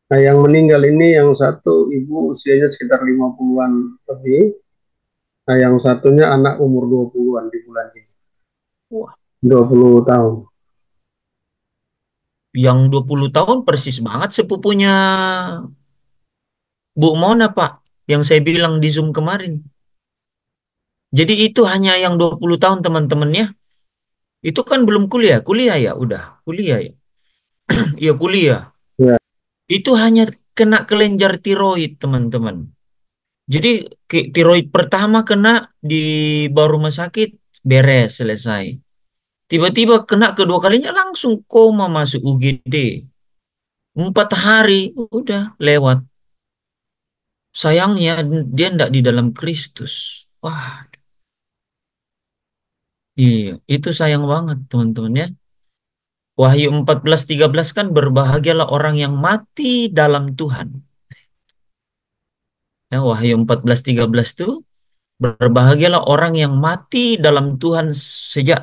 Speaker 2: Nah, yang meninggal ini yang satu ibu usianya sekitar 50-an lebih. Nah, yang satunya anak umur 20-an di bulan ini.
Speaker 3: Wah,
Speaker 2: 20 tahun.
Speaker 3: yang 20 tahun persis banget sepupunya Bu Mona, Pak. Yang saya bilang di Zoom kemarin. Jadi itu hanya yang 20 tahun teman-teman ya. Itu kan belum kuliah. Kuliah ya, udah. Kuliah ya. Iya kuliah.
Speaker 2: Ya,
Speaker 3: Itu hanya kena kelenjar tiroid, teman-teman. Jadi tiroid pertama kena di bawah rumah sakit, beres, selesai. Tiba-tiba kena kedua kalinya langsung koma masuk UGD. 4 hari, udah lewat. Sayangnya dia tidak di dalam Kristus. Wah, iya, itu sayang banget, teman-teman ya. Wahyu 14:13 kan berbahagialah orang yang mati dalam Tuhan. Ya, Wahyu 14:13 itu berbahagialah orang yang mati dalam Tuhan sejak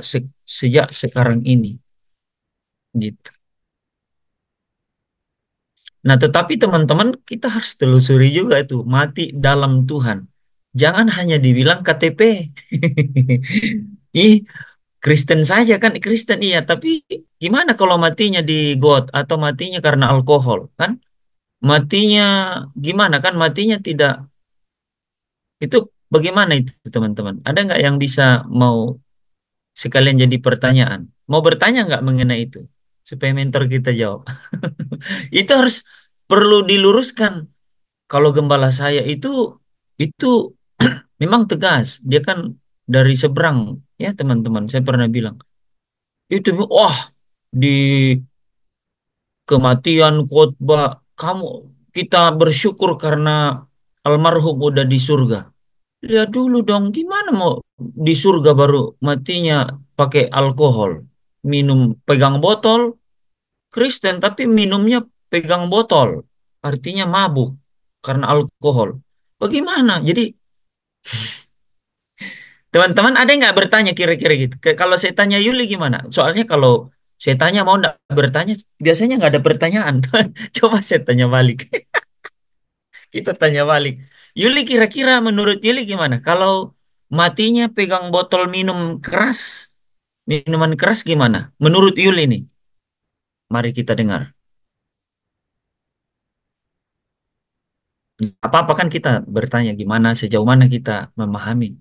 Speaker 3: sekarang ini. Gitu. Nah, tetapi teman-teman kita harus telusuri juga itu mati dalam Tuhan. Jangan hanya dibilang KTP. Ih, Kristen saja kan, Kristen iya, tapi gimana kalau matinya di got atau matinya karena alkohol kan? Matinya gimana kan? Matinya tidak itu bagaimana itu teman-teman? Ada nggak yang bisa mau sekalian jadi pertanyaan? Mau bertanya nggak mengenai itu? Supaya mentor kita jawab. Itu harus perlu diluruskan. Kalau gembala saya itu memang tegas. Dia kan dari seberang ya teman-teman. Saya pernah bilang itu wah di kematian khotbah kamu kita bersyukur karena almarhum udah di surga. Lihat dulu dong gimana mau di surga baru matinya pakai alkohol. Minum pegang botol Kristen tapi minumnya pegang botol. Artinya mabuk karena alkohol. Bagaimana? Jadi teman-teman ada nggak bertanya kira-kira gitu? Kalau saya tanya Yuli gimana? Soalnya kalau saya tanya mau nggak bertanya, biasanya nggak ada pertanyaan. Coba saya tanya balik. Kita tanya balik. Yuli kira-kira menurut Yuli gimana? Kalau matinya pegang botol minum keras, minuman keras gimana? Menurut Yuli nih, mari kita dengar. Apa-apa kan kita bertanya gimana, sejauh mana kita memahami.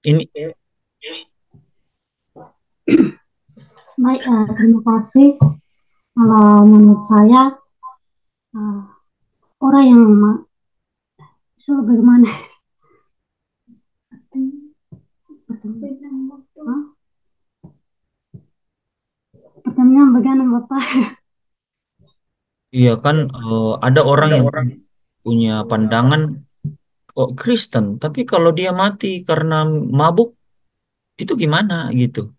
Speaker 3: Ini
Speaker 6: Baik, terima kasih. Kalau menurut saya, eh, orang yang sebagaimana Hah? Pertanyaan bagaimana Bapak?
Speaker 3: iya kan ada orang yang punya pandangan kok Kristen, tapi kalau dia mati karena mabuk itu gimana gitu?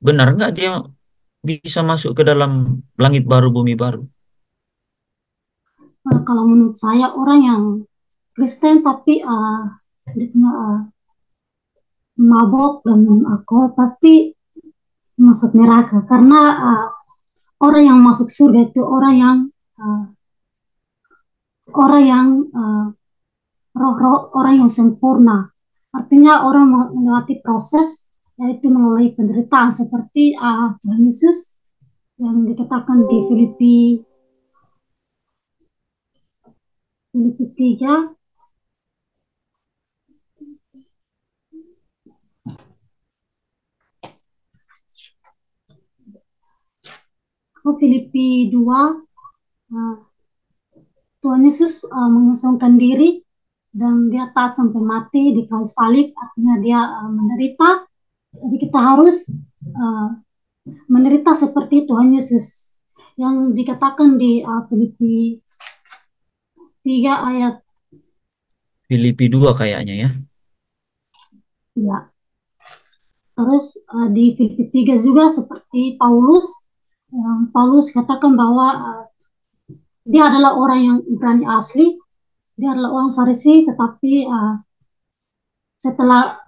Speaker 3: Benar nggak dia bisa masuk ke dalam langit baru bumi baru?
Speaker 6: Kalau menurut saya orang yang Kristen tapi dia punya mabok dan alkohol pasti masuk neraka karena orang yang masuk surga itu uh, orang yang roh-roh orang yang sempurna. Artinya orang melewati proses yaitu melalui penderitaan seperti Tuhan Yesus yang dikatakan di Filipi 3 atau Filipi 2, Tuhan Yesus mengosongkan diri dan dia taat sampai mati di kayu salib, artinya dia menderita. Jadi kita harus menderita seperti Tuhan Yesus yang dikatakan di Filipi 3 ayat
Speaker 3: Filipi 2 kayaknya ya.
Speaker 6: ya. Terus di Filipi 3 juga seperti Paulus, Paulus katakan bahwa dia adalah orang yang Ibrani asli, dia adalah orang Farisi, tetapi setelah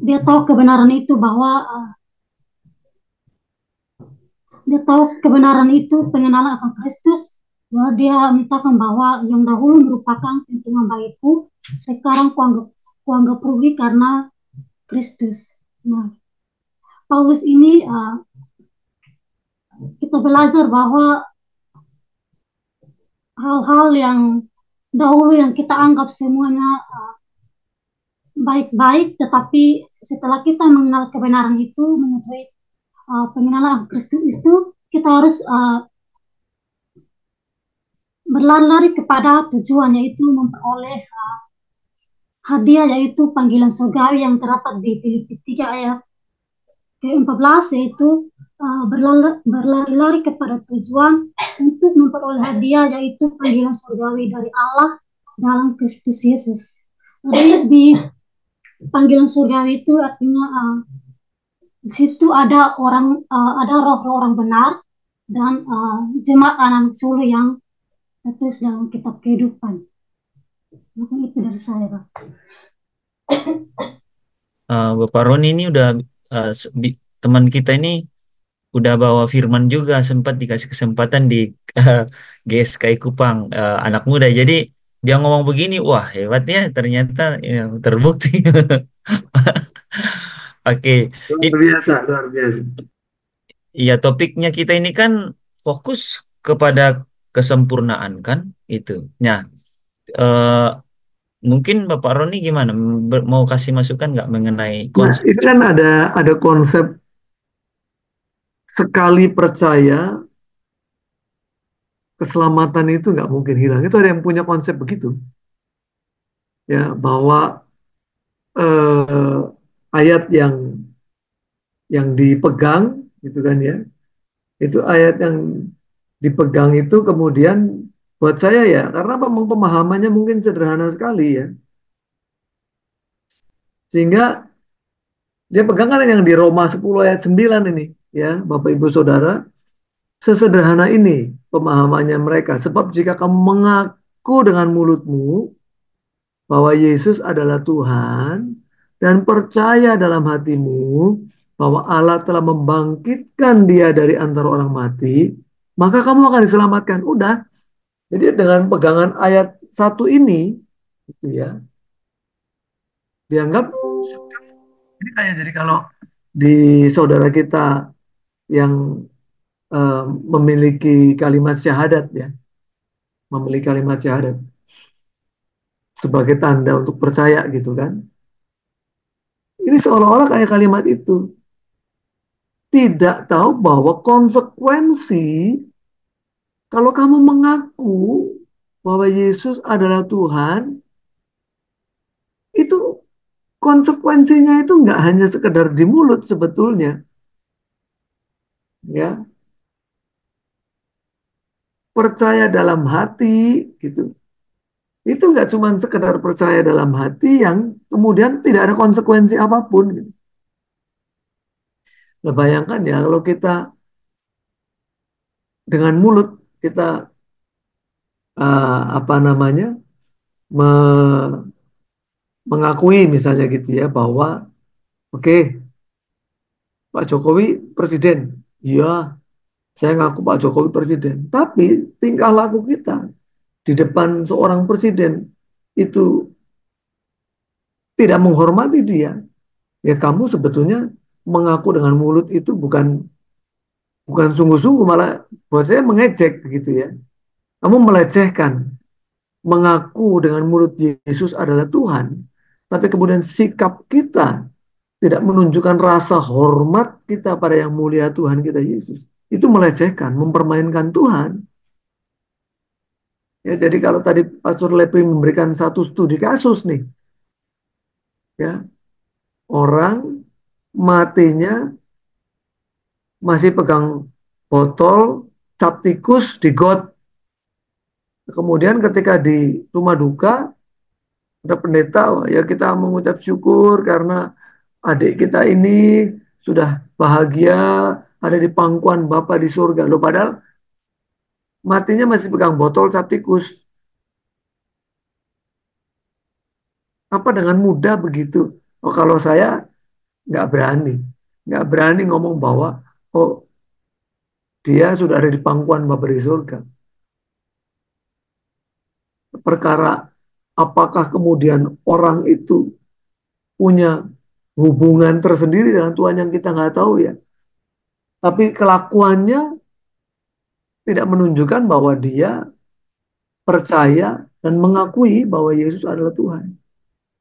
Speaker 6: dia tahu kebenaran itu bahwa dia tahu kebenaran itu pengenalan akan Kristus, bahwa dia menyatakan bahwa yang dahulu merupakan perhitungan bagiku, sekarang kuanggap rugi karena Kristus. Nah, Paulus ini kita belajar bahwa hal-hal yang dahulu yang kita anggap semuanya baik-baik, tetapi setelah kita mengenal kebenaran itu, mengetahui pengenalan Kristus itu, kita harus berlari-lari kepada tujuan, yaitu memperoleh hadiah, yaitu panggilan surgawi yang terdapat di Filipi 3 ayat ke-14, yaitu berlari-lari kepada tujuan untuk memperoleh hadiah, yaitu panggilan surgawi dari Allah dalam Kristus Yesus. Jadi di panggilan surgawi itu artinya di situ ada ada roh-roh orang benar dan jemaat anak sulung yang tertulis dalam kitab kehidupan. Mungkin itu dari saya, Pak.
Speaker 3: Bapak Roni ini udah teman kita ini udah bawa firman juga, sempat dikasih kesempatan di GSKI Kupang, anak muda. Jadi dia ngomong begini, wah hebat ya ternyata ya, terbukti. Oke,
Speaker 1: Luar biasa, luar biasa.
Speaker 3: iya topiknya kita ini kan fokus kepada kesempurnaan kan itu. Nah, eh, mungkin Bapak Roni gimana? Mau kasih masukan nggak mengenai
Speaker 1: Nah,
Speaker 3: konsep?
Speaker 1: itu kan ada konsep sekali percaya keselamatan itu nggak mungkin hilang. Itu ada yang punya konsep begitu, ya bahwa ayat yang dipegang, gitu kan ya, itu ayat yang dipegang itu kemudian buat saya ya, karena memang pemahamannya mungkin sederhana sekali ya, sehingga dia pegang kan yang di Roma 10 ayat 9 ini, ya Bapak Ibu Saudara, sesederhana ini pemahamannya mereka. Sebab jika kamu mengaku dengan mulutmu bahwa Yesus adalah Tuhan dan percaya dalam hatimu bahwa Allah telah membangkitkan dia dari antara orang mati, maka kamu akan diselamatkan. Udah. Jadi dengan pegangan ayat satu ini, gitu ya, dianggap ini kayak jadi kalau di saudara kita yang memiliki kalimat syahadat ya, memiliki kalimat syahadat sebagai tanda untuk percaya gitu kan. Ini seolah-olah kayak kalimat itu tidak tahu bahwa konsekuensi kalau kamu mengaku bahwa Yesus adalah Tuhan, itu konsekuensinya itu nggak hanya sekedar di mulut sebetulnya, ya percaya dalam hati gitu. Itu nggak cuma sekedar percaya dalam hati yang kemudian tidak ada konsekuensi apapun. Gitu. Nah, bayangkan ya kalau kita dengan mulut kita apa namanya me- mengakui misalnya gitu ya bahwa oke, Pak Jokowi presiden. Iya, saya ngaku Pak Jokowi presiden. Tapi tingkah laku kita di depan seorang presiden itu tidak menghormati dia. Ya kamu sebetulnya mengaku dengan mulut itu bukan sungguh-sungguh, malah buat saya mengejek gitu ya. Kamu melecehkan, mengaku dengan mulut Yesus adalah Tuhan, tapi kemudian sikap kita tidak menunjukkan rasa hormat kita pada yang mulia Tuhan kita Yesus. Itu melecehkan, mempermainkan Tuhan. Ya, jadi kalau tadi Pastor Lepri memberikan satu studi kasus nih, ya orang matinya masih pegang botol cap tikus di got. Kemudian ketika di rumah duka ada pendeta, ya kita mengucap syukur karena adik kita ini sudah bahagia ada di pangkuan Bapa di surga. Loh padahal matinya masih pegang botol cap tikus. Apa dengan mudah begitu? Oh kalau saya nggak berani, nggak berani ngomong bahwa oh dia sudah ada di pangkuan Bapa di surga. Perkara apakah kemudian orang itu punya hubungan tersendiri dengan Tuhan yang kita nggak tahu ya. Tapi kelakuannya tidak menunjukkan bahwa dia percaya dan mengakui bahwa Yesus adalah Tuhan.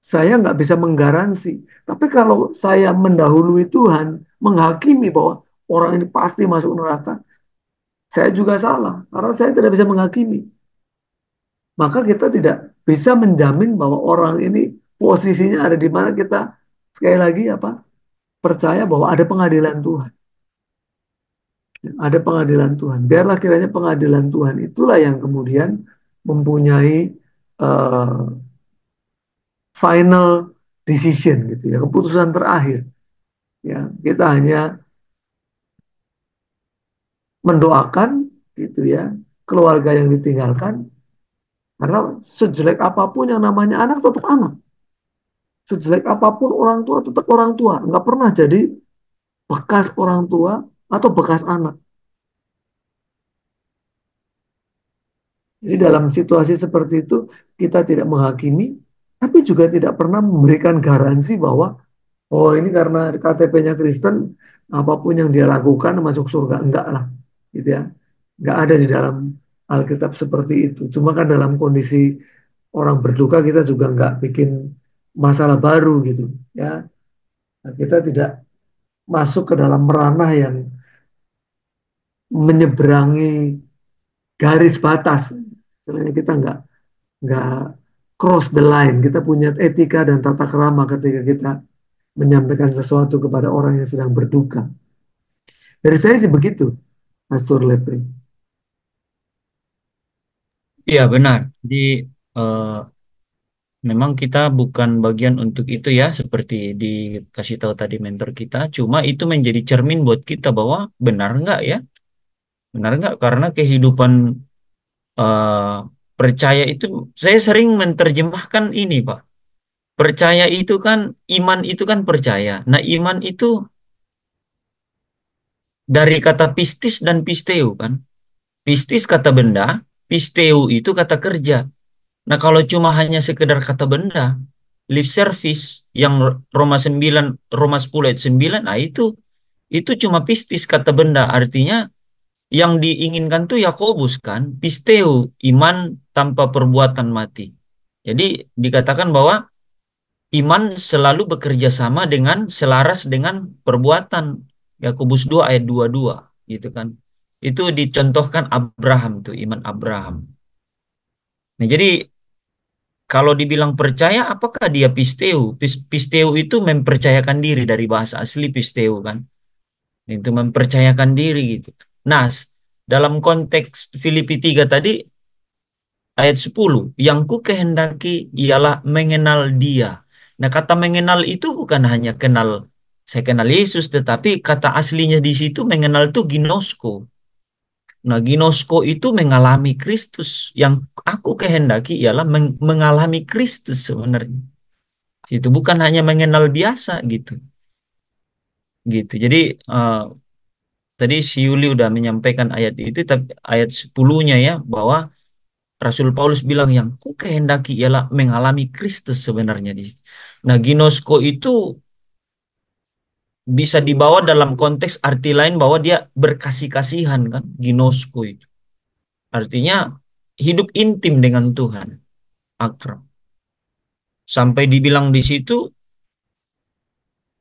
Speaker 1: Saya nggak bisa menggaransi. Tapi kalau saya mendahului Tuhan, menghakimi bahwa orang ini pasti masuk neraka, saya juga salah. Karena saya tidak bisa menghakimi. Maka kita tidak bisa menjamin bahwa orang ini posisinya ada di mana kita sekali lagi apa percaya bahwa ada pengadilan Tuhan. Ada pengadilan Tuhan. Biarlah kiranya pengadilan Tuhan itulah yang kemudian mempunyai uh, final decision gitu ya, keputusan terakhir. Ya, kita hanya mendoakan gitu ya, keluarga yang ditinggalkan karena sejelek apapun yang namanya anak tetap anak. Sejelek apapun orang tua tetap orang tua, nggak pernah jadi bekas orang tua atau bekas anak. Jadi dalam situasi seperti itu kita tidak menghakimi, tapi juga tidak pernah memberikan garansi bahwa oh ini karena KTP-nya Kristen, apapun yang dia lakukan masuk surga. Enggak lah, gitu ya. Enggak ada di dalam Alkitab seperti itu. Cuma kan dalam kondisi orang berduka kita juga enggak bikin masalah baru gitu ya. Nah, kita tidak masuk ke dalam ranah yang menyeberangi garis batas. Sebenarnya kita enggak cross the line. Kita punya etika dan tata krama ketika kita menyampaikan sesuatu kepada orang yang sedang berduka. Dari saya sih begitu, Pastor Lepri.
Speaker 3: Iya benar. Jadi eh, memang kita bukan bagian untuk itu ya, seperti dikasih tahu tadi mentor kita. Cuma itu menjadi cermin buat kita bahwa benar nggak ya? Benar nggak? Karena kehidupan eh, percaya itu, saya sering menerjemahkan ini, Pak. Percaya itu kan, iman itu kan percaya. Nah, iman itu dari kata pistis dan pisteu kan. Pistis kata benda, pisteu itu kata kerja. Nah, kalau cuma hanya sekedar kata benda, lip service yang Roma 10 ayat 9, nah itu cuma pistis kata benda. Artinya yang diinginkan tuh Yakobus kan, pisteu, iman tanpa perbuatan mati. Jadi dikatakan bahwa iman selalu bekerja sama dengan selaras dengan perbuatan. Yakobus 2 ayat 22 gitu kan. Itu dicontohkan Abraham tuh, iman Abraham. Nah, jadi kalau dibilang percaya, apakah dia pisteu? Pisteu itu mempercayakan diri, dari bahasa asli pisteu kan. Itu mempercayakan diri gitu. Nah, dalam konteks Filipi 3 tadi, ayat 10, yang ku kehendaki ialah mengenal dia. Nah, kata mengenal itu bukan hanya kenal, saya kenal Yesus, tetapi kata aslinya di situ mengenal itu ginosko. Nah, ginosko itu mengalami Kristus. Yang aku kehendaki ialah mengalami Kristus sebenarnya. Itu bukan hanya mengenal biasa gitu. Gitu. Jadi eh, tadi si Yuli udah menyampaikan ayat itu, tapi ayat 10-nya ya, bahwa Rasul Paulus bilang yang ku kehendaki ialah mengalami Kristus sebenarnya di situ. Nah, ginosko itu bisa dibawa dalam konteks arti lain bahwa dia berkasih-kasihan kan, ginosko itu. Artinya hidup intim dengan Tuhan, akrab. Sampai dibilang di situ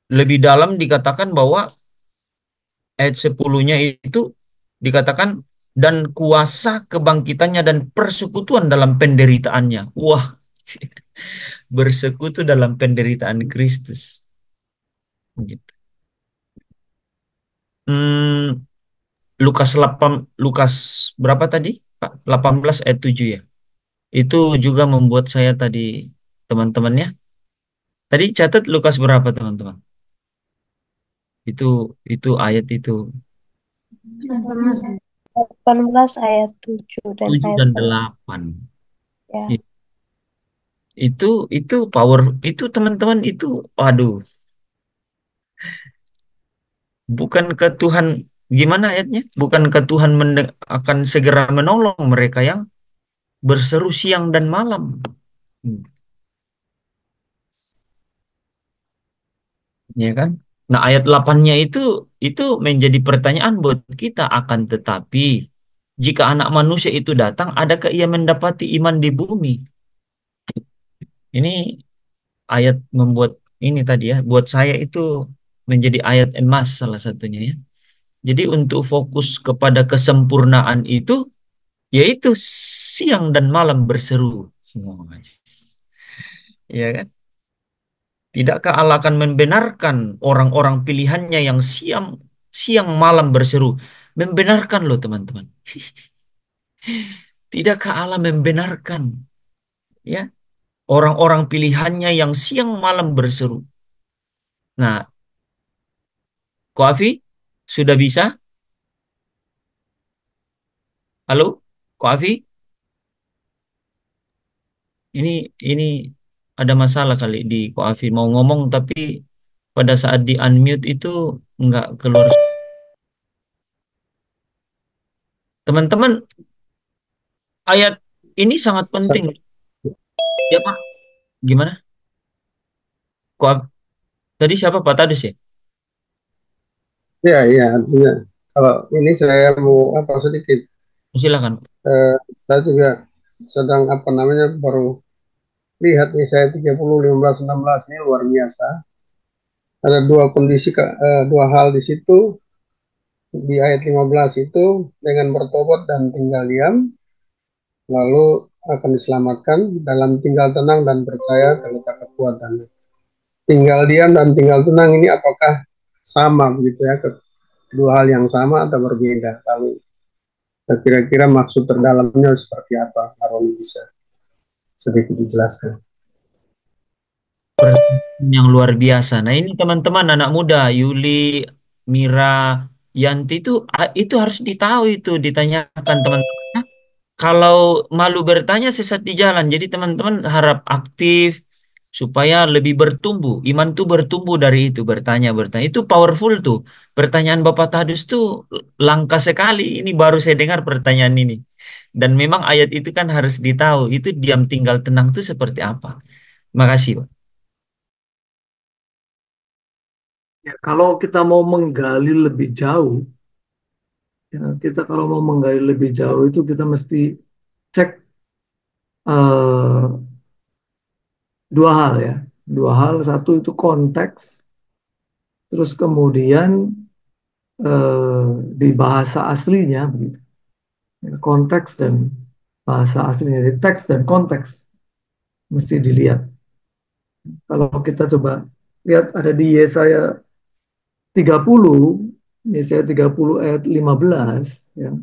Speaker 3: lebih dalam dikatakan bahwa ayat 10-nya itu dikatakan dan kuasa kebangkitannya dan persekutuan dalam penderitaannya. Wah, bersekutu dalam penderitaan Kristus. Gitu. Hmm, Lukas berapa tadi, Pak? 18 ayat 7 ya. Itu juga membuat saya tadi, teman-temannya. Tadi catat Lukas berapa, teman-teman? Itu ayat itu
Speaker 7: 18 ayat 7 dan
Speaker 3: 7
Speaker 7: ayat
Speaker 3: dan
Speaker 7: 8.
Speaker 3: 8.
Speaker 7: Ya.
Speaker 3: Itu power itu, teman-teman, itu waduh, bukan ke Tuhan, gimana ayatnya? Bukan ke Tuhan akan segera menolong mereka yang berseru siang dan malam. Hmm. Ya kan? Nah, ayat 8-nya itu menjadi pertanyaan buat kita, akan tetapi jika anak manusia itu datang, adakah ia mendapati iman di bumi? Ini ayat membuat ini tadi ya, buat saya itu menjadi ayat emas salah satunya ya. Jadi untuk fokus kepada kesempurnaan itu, yaitu siang dan malam berseru. Oh, ya kan? Tidakkah Allah akan membenarkan orang-orang pilihannya yang siang siang malam berseru? Membenarkan loh, teman-teman. Tidakkah Allah membenarkan ya orang-orang pilihannya yang siang malam berseru? Nah, Ko Afi sudah bisa? Halo, Ko Afi? Ini ini ada masalah kali di Ko Afi, mau ngomong tapi pada saat di unmute itu nggak keluar. Teman-teman, ayat ini sangat penting. Ya Pak, gimana? Ko Tadi siapa Pak Tadus ya?
Speaker 2: Ya, ya, artinya kalau ini saya mau apa sedikit.
Speaker 3: Silakan.
Speaker 2: Saya juga sedang apa namanya baru lihat nih saya 30, 15, 16 ini luar biasa. Ada dua kondisi, dua hal di situ. Di ayat 15 itu dengan bertobat dan tinggal diam, lalu akan diselamatkan dalam tinggal tenang dan percaya terletak kekuatannya. Tinggal diam dan tinggal tenang ini apakah sama begitu ya? Kedua hal yang sama atau berbeda? Lalu kira-kira maksud terdalamnya seperti apa? Aroni bisa sedikit dijelaskan.
Speaker 3: Pertanyaan yang luar biasa. Nah, ini teman-teman anak muda, Yuli, Mira, Yanti itu harus ditahu itu ditanyakan teman-teman. Kalau malu bertanya sesat di jalan. Jadi teman-teman harap aktif supaya lebih bertumbuh. Iman tuh bertumbuh dari itu, bertanya. Itu powerful tuh. Pertanyaan Bapak Tadus tuh langka sekali. Ini baru saya dengar pertanyaan ini. Dan memang ayat itu kan harus ditahu. Itu diam tinggal tenang tuh seperti apa. Makasih, Pak.
Speaker 1: Ya, kalau kita mau menggali lebih jauh, ya, kita kalau mau menggali lebih jauh itu kita mesti cek eh, dua hal ya. Dua hal, satu itu konteks, terus kemudian di bahasa aslinya begitu. Ya, konteks dan bahasa aslinya, jadi teks dan konteks mesti dilihat. Kalau kita coba lihat ada di Yesaya 30, Yesaya 30 ayat 15, ya.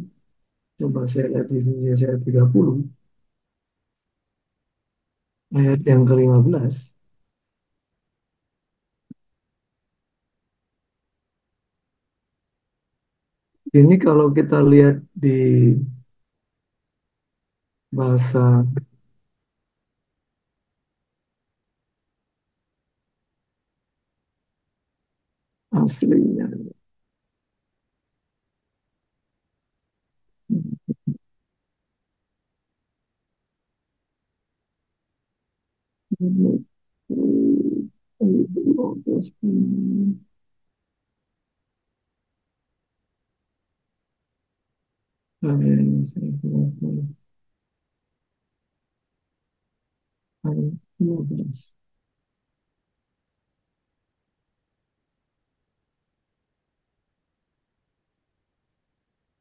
Speaker 1: Coba saya lihat di sini Yesaya 30 ayat yang ke-15. Ini kalau kita lihat di bahasa aslinya.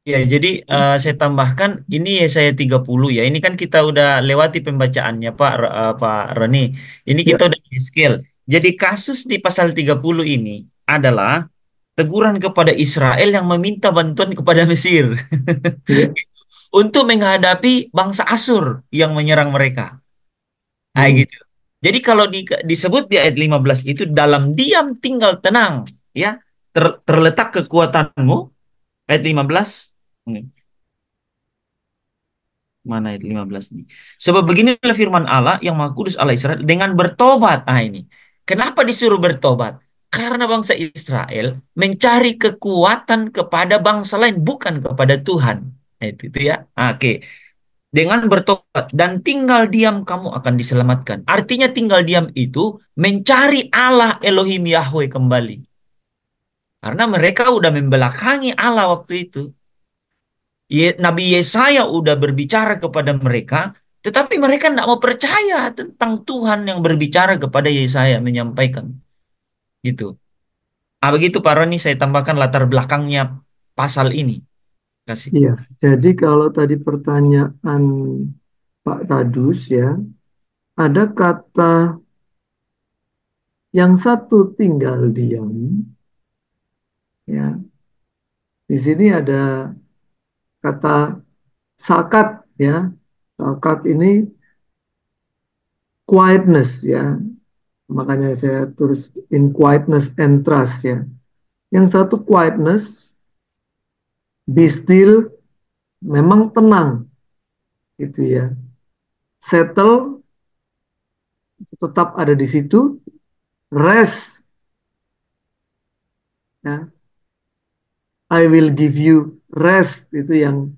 Speaker 3: Ya, jadi saya tambahkan ini ya saya 30 ya. Ini kan kita udah lewati pembacaannya Pak Roni. Ini
Speaker 1: Ya,
Speaker 3: kita udah skill. Jadi kasus di pasal 30 ini adalah teguran kepada Israel yang meminta bantuan kepada Mesir
Speaker 1: ya.
Speaker 3: untuk menghadapi bangsa Asur yang menyerang mereka. Kayak
Speaker 1: Hmm.
Speaker 3: gitu. Jadi kalau disebut di ayat 15 itu dalam diam tinggal tenang ya, terletak kekuatanmu ayat 15. Mana ayat 15 nih? Sebab beginilah firman Allah yang Maha Kudus Allah Israel dengan bertobat. Ah ini. Kenapa disuruh bertobat? Karena bangsa Israel mencari kekuatan kepada bangsa lain bukan kepada Tuhan. Nah, itu ya. Oke. Dengan bertobat dan tinggal diam kamu akan diselamatkan. Artinya tinggal diam itu mencari Allah Elohim Yahweh kembali. Karena mereka udah membelakangi Allah waktu itu. Nabi Yesaya udah berbicara kepada mereka, tetapi mereka tidak mau percaya tentang Tuhan yang berbicara kepada Yesaya menyampaikan gitu. Begitu Pak Roni, saya tambahkan latar belakangnya pasal ini. Kasih.
Speaker 1: Iya, jadi kalau tadi pertanyaan Pak Tadus ya, ada kata yang satu tinggal diam, ya. Di sini ada kata sakat ya, sakat ini quietness ya, makanya saya tulis in quietness and trust ya. Yang satu quietness, be still, memang tenang gitu ya. Settle, tetap ada di situ. Rest, ya. I will give you rest, itu yang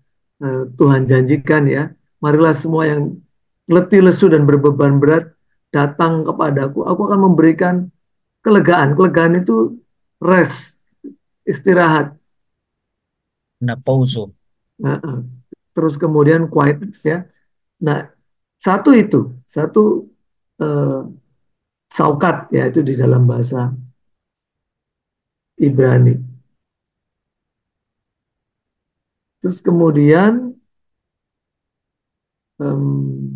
Speaker 1: Tuhan janjikan ya. Marilah semua yang letih lesu dan berbeban berat datang kepadaku. Aku akan memberikan kelegaan. Kelegaan itu rest, istirahat.
Speaker 3: Napauso.
Speaker 1: Nah, terus kemudian quietness ya. Nah, satu itu, satu eh, saukat ya itu di dalam bahasa Ibrani. Terus kemudian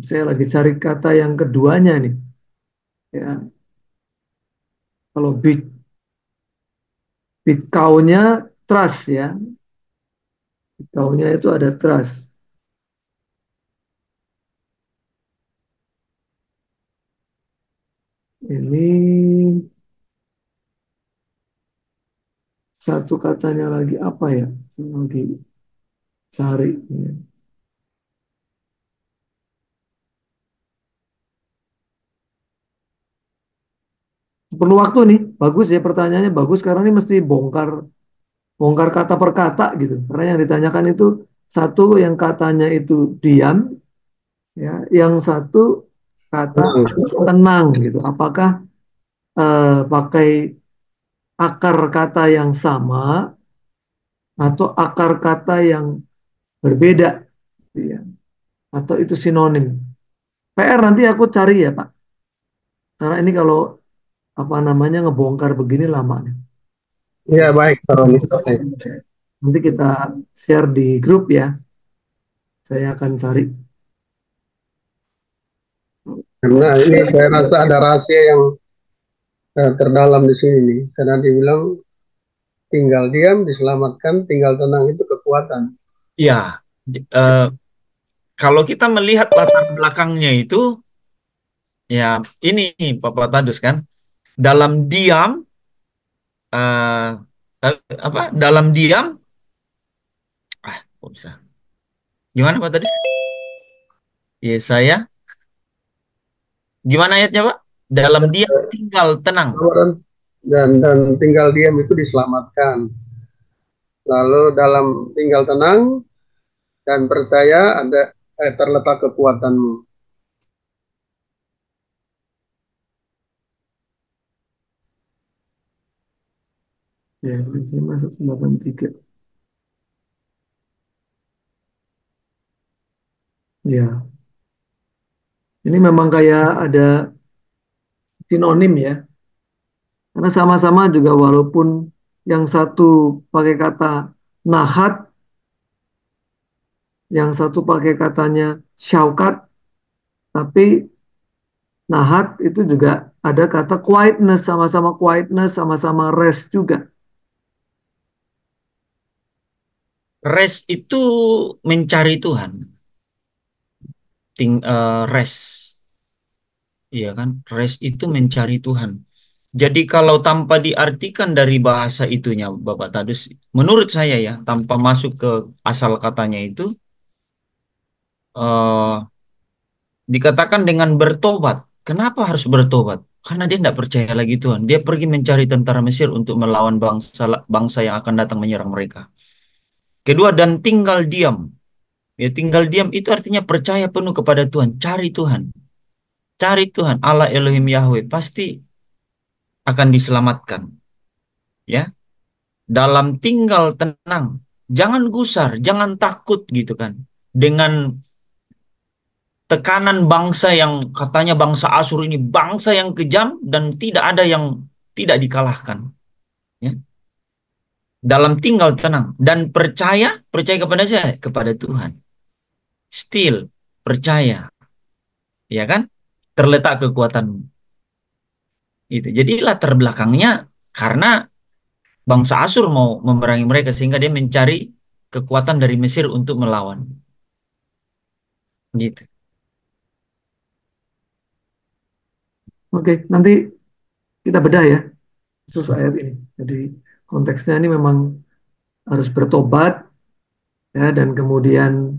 Speaker 1: saya lagi cari kata yang keduanya nih. Ya, kalau kaunya trust ya, kaunya itu ada trust. Ini satu katanya lagi apa ya? Lagi cari. Ya. Perlu waktu nih, bagus ya pertanyaannya bagus karena ini mesti bongkar bongkar kata per kata gitu. Karena yang ditanyakan itu satu yang katanya itu diam, ya, yang satu kata tenang gitu. Apakah pakai akar kata yang sama atau akar kata yang berbeda, gitu ya. Atau itu sinonim. PR nanti aku cari ya Pak. Karena ini kalau apa namanya ngebongkar begini lama nih.
Speaker 2: Ya baik, Pak Roni. Baik.
Speaker 1: Nanti kita share di grup ya. Saya akan cari.
Speaker 2: Karena ini saya rasa ada rahasia yang terdalam di sini nih. Karena dibilang tinggal diam diselamatkan, tinggal tenang itu kekuatan.
Speaker 3: Ya, eh, kalau kita melihat latar belakangnya itu, ya ini Bapak Tadus kan, dalam diam, apa? Dalam diam, kok bisa? Gimana Pak Tadus? Yesaya, gimana ayatnya Pak? Dalam diam tinggal tenang.
Speaker 2: Dan tinggal diam itu diselamatkan. Lalu dalam tinggal tenang dan percaya ada terletak kekuatanmu.
Speaker 1: Ya, ini masuk 93. Ya, ini memang kayak ada sinonim ya. Karena sama-sama juga walaupun yang satu pakai kata nahat, yang satu pakai katanya syaukat, tapi nahat itu juga ada kata quietness, sama-sama quietness, sama-sama rest juga.
Speaker 3: Rest itu mencari Tuhan. Rest, iya kan? Rest itu mencari Tuhan. Jadi kalau tanpa diartikan dari bahasa itunya, Bapak Tadus, menurut saya ya, tanpa masuk ke asal katanya itu, eh, dikatakan dengan bertobat. Kenapa harus bertobat? Karena dia tidak percaya lagi Tuhan. Dia pergi mencari tentara Mesir untuk melawan bangsa bangsa yang akan datang menyerang mereka. Kedua, dan tinggal diam. Ya, tinggal diam itu artinya percaya penuh kepada Tuhan. Cari Tuhan. Cari Tuhan. Allah Elohim Yahweh. Pasti akan diselamatkan. Ya. Dalam tinggal tenang. Jangan gusar. Jangan takut gitu kan. Dengan tekanan bangsa yang katanya bangsa Asyur ini bangsa yang kejam dan tidak ada yang tidak dikalahkan. Ya. Dalam tinggal tenang. Dan percaya. Percaya kepada saya. Kepada Tuhan. Still. Percaya. Ya kan? Terletak kekuatanmu. Gitu. Jadi latar belakangnya karena bangsa Asyur mau memerangi mereka sehingga dia mencari kekuatan dari Mesir untuk melawan. Gitu.
Speaker 1: Oke, nanti kita bedah ya khusus ayat ini. Jadi konteksnya ini memang harus bertobat ya dan kemudian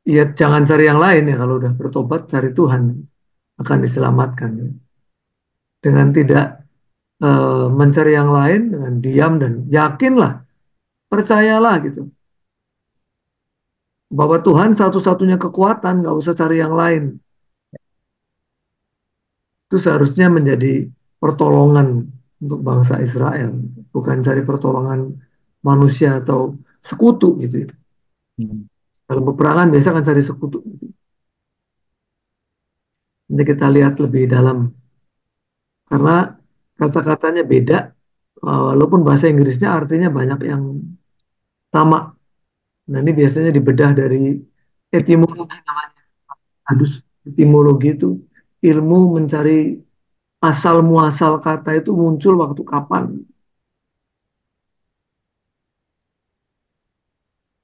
Speaker 1: ya jangan cari yang lain ya kalau udah bertobat cari Tuhan akan diselamatkan ya. Dengan tidak mencari yang lain dengan diam dan yakinlah percayalah gitu bahwa Tuhan satu-satunya kekuatan nggak usah cari yang lain itu seharusnya menjadi pertolongan untuk bangsa Israel, bukan cari pertolongan manusia atau sekutu gitu ya.
Speaker 3: Hmm.
Speaker 1: Dalam peperangan biasa kan cari sekutu gitu. Nanti kita lihat lebih dalam karena kata-katanya beda, walaupun bahasa Inggrisnya artinya banyak yang sama. Nah, ini biasanya dibedah dari etimologi namanya. Hadus etimologi itu ilmu mencari asal muasal kata itu muncul waktu kapan.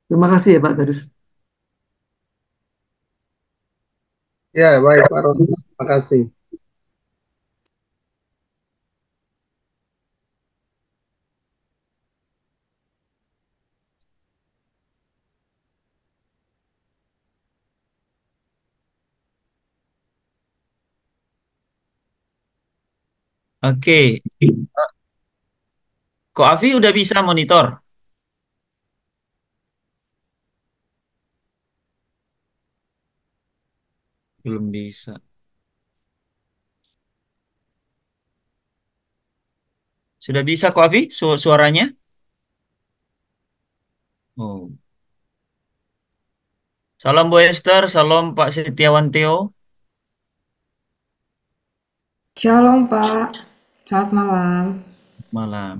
Speaker 1: Terima kasih ya Pak Tadus.
Speaker 2: Ya, baik Pak Roni. Terima kasih.
Speaker 3: Oke. Kok Afi udah bisa monitor? Belum bisa. Sudah bisa kok Afi suaranya? Oh. Salam Bu Esther, salam Pak Setiawan Theo.
Speaker 8: Shalom Pak, selamat malam.
Speaker 3: Malam.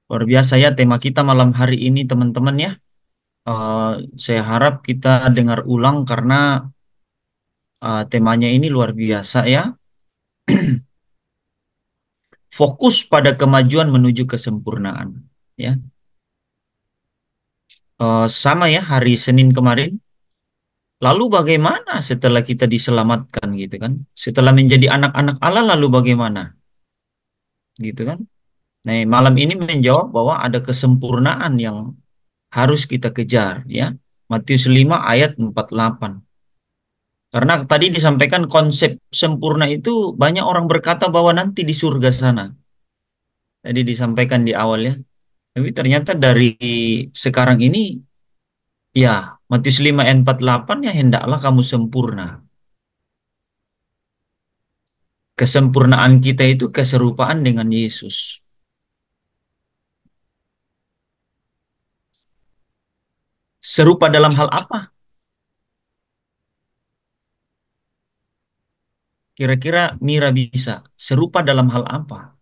Speaker 3: Luar biasa ya tema kita malam hari ini teman-teman ya. Eh, saya harap kita dengar ulang karena temanya ini luar biasa ya. Fokus pada kemajuan menuju kesempurnaan. Ya, sama ya hari Senin kemarin. Lalu bagaimana setelah kita diselamatkan gitu kan? Setelah menjadi anak-anak Allah lalu bagaimana? Gitu kan? Nah, malam ini menjawab bahwa ada kesempurnaan yang harus kita kejar ya. Matius 5 ayat 48. Karena tadi disampaikan konsep sempurna itu banyak orang berkata bahwa nanti di surga sana. Tadi disampaikan di awal ya. Tapi ternyata dari sekarang ini ya Matius 5 ayat 48 ya hendaklah kamu sempurna. Kesempurnaan kita itu keserupaan dengan Yesus. Serupa dalam hal apa? Kira-kira Mira bisa serupa dalam hal apa?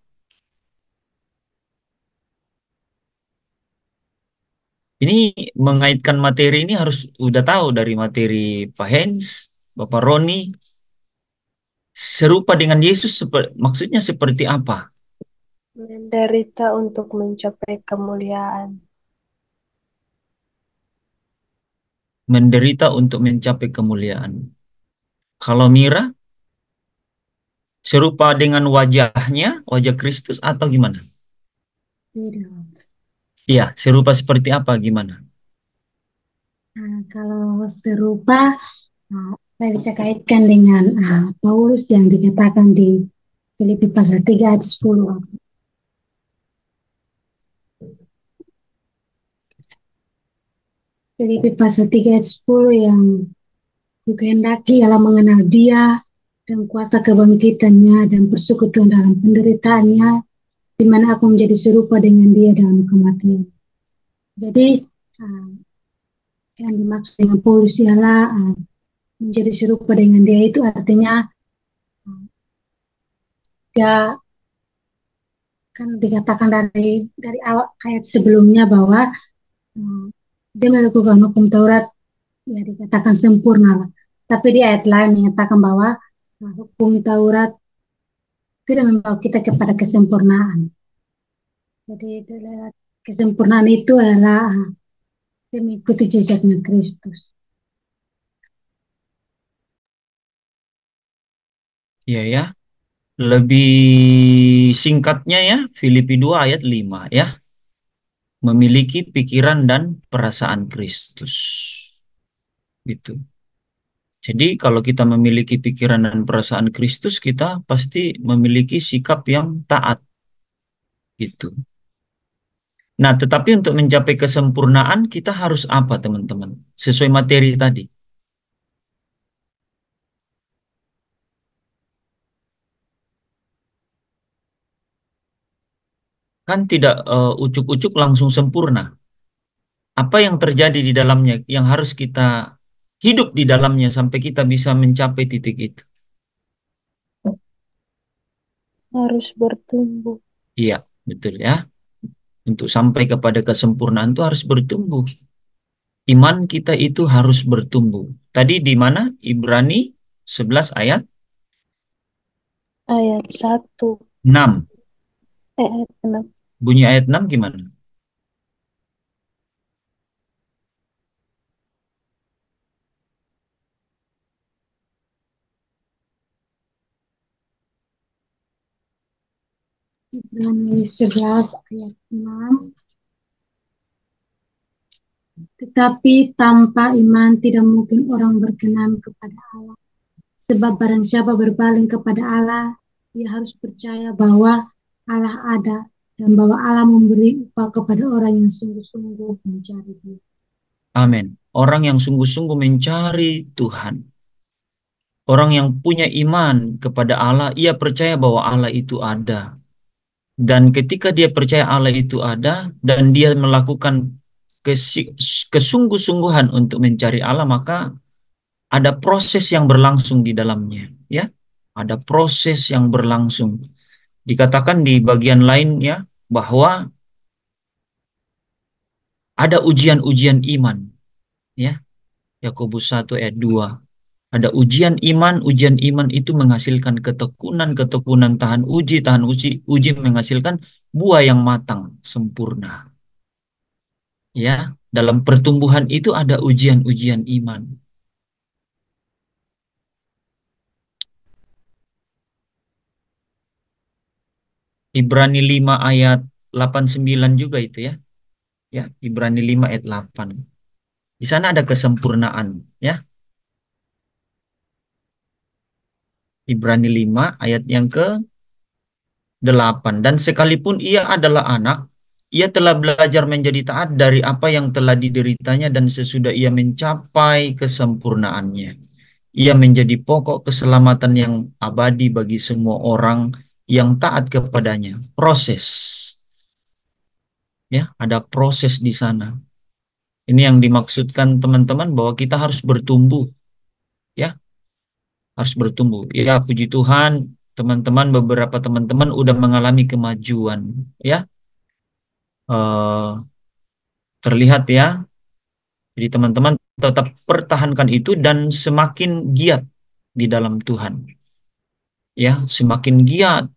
Speaker 3: Ini mengaitkan materi ini harus udah tahu dari materi Pak Hens, Bapak Roni. Serupa dengan Yesus maksudnya seperti apa?
Speaker 7: Menderita untuk mencapai kemuliaan.
Speaker 3: Menderita untuk mencapai kemuliaan. Kalau Mira, serupa dengan wajahnya, wajah Kristus atau gimana?
Speaker 6: Tidak.
Speaker 3: Iya, serupa seperti apa gimana?
Speaker 6: Nah, kalau serupa, saya bisa kaitkan dengan Paulus yang dikatakan di Filipi pasal 3 ayat 10. Filipi pasal 3 ayat 10 yang dikehendaki ialah mengenal Dia dan kuasa kebangkitannya dan persekutuan dalam penderitaannya, di mana aku menjadi serupa dengan Dia dalam kematian. Jadi yang dimaksud dengan Paulus ialah menjadi serupa dengan Dia itu artinya dia kan dikatakan dari awal ayat sebelumnya bahwa dia melakukan hukum Taurat ya dikatakan sempurna lah. Tapi di ayat lain menyatakan bahwa hukum Taurat tidak membawa kita kepada kesempurnaan. Jadi kesempurnaan itu adalah mengikuti jejaknya Kristus.
Speaker 3: Iya ya. Lebih singkatnya ya, Filipi 2 ayat 5 ya. Memiliki pikiran dan perasaan Kristus. Gitu. Jadi kalau kita memiliki pikiran dan perasaan Kristus, kita pasti memiliki sikap yang taat. Gitu. Nah, tetapi untuk mencapai kesempurnaan kita harus apa, teman-teman? Sesuai materi tadi. Kan tidak ucuk-ucuk langsung sempurna. Apa yang terjadi di dalamnya yang harus kita hidup di dalamnya sampai kita bisa mencapai titik itu.
Speaker 7: Harus bertumbuh.
Speaker 3: Iya, betul ya. Untuk sampai kepada kesempurnaan itu harus bertumbuh. Iman kita itu harus bertumbuh. Tadi di mana? Ibrani 11 ayat
Speaker 7: Ayat 1.
Speaker 3: 6.
Speaker 7: Ayat 6.
Speaker 3: Bunyi ayat 6 gimana?
Speaker 6: Ibrani 11 ayat 6. Tetapi tanpa iman tidak mungkin orang berkenan kepada Allah. Sebab barang siapa berpaling kepada Allah, ia harus percaya bahwa Allah ada dan bahwa Allah memberi upah kepada orang yang sungguh-sungguh mencari Dia.
Speaker 3: Amin. Orang yang sungguh-sungguh mencari Tuhan. Orang yang punya iman kepada Allah, ia percaya bahwa Allah itu ada. Dan ketika dia percaya Allah itu ada dan dia melakukan kesungguh-sungguhan untuk mencari Allah, maka ada proses yang berlangsung di dalamnya, ya. Ada proses yang berlangsung. Dikatakan di bagian lainnya bahwa ada ujian-ujian iman, ya. Yakobus 1 ayat 2. Ada ujian iman itu menghasilkan ketekunan, ketekunan tahan uji, uji menghasilkan buah yang matang, sempurna. Ya, dalam pertumbuhan itu ada ujian-ujian iman. Ibrani 5 ayat 8-9 juga itu ya. Ya, Ibrani 5 ayat 8. Di sana ada kesempurnaan, ya. Ibrani 5 ayat yang ke-8. Dan sekalipun ia adalah anak, ia telah belajar menjadi taat dari apa yang telah dideritanya dan sesudah ia mencapai kesempurnaannya. Ia menjadi pokok keselamatan yang abadi bagi semua orang yang taat kepadanya. Proses. Ya, ada proses di sana. Ini yang dimaksudkan teman-teman bahwa kita harus bertumbuh, ya, harus bertumbuh. Ya, puji Tuhan, teman-teman beberapa teman-teman udah mengalami kemajuan, ya. Eh, terlihat ya. Jadi teman-teman tetap pertahankan itu dan semakin giat di dalam Tuhan. Ya, semakin giat.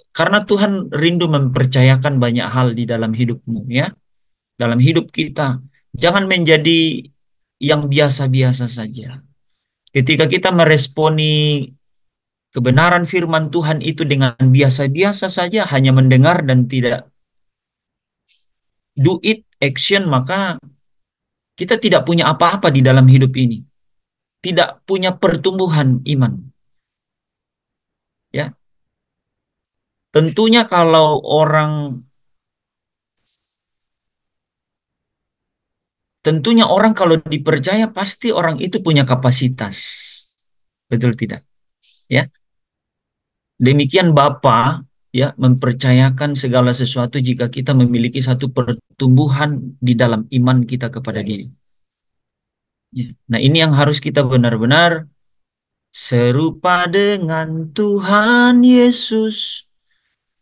Speaker 3: Karena Tuhan rindu mempercayakan banyak hal di dalam hidupmu, ya. Dalam hidup kita. Jangan menjadi yang biasa-biasa saja. Ketika kita meresponi kebenaran firman Tuhan itu dengan biasa-biasa saja, hanya mendengar dan tidak do it, action, maka kita tidak punya apa-apa di dalam hidup ini. Tidak punya pertumbuhan iman. Ya, tentunya kalau orang kalau dipercaya pasti orang itu punya kapasitas. Betul tidak? Ya. Demikian Bapa ya mempercayakan segala sesuatu jika kita memiliki satu pertumbuhan di dalam iman kita kepada Dia. Ya. Nah, ini yang harus kita benar-benar serupa dengan Tuhan Yesus.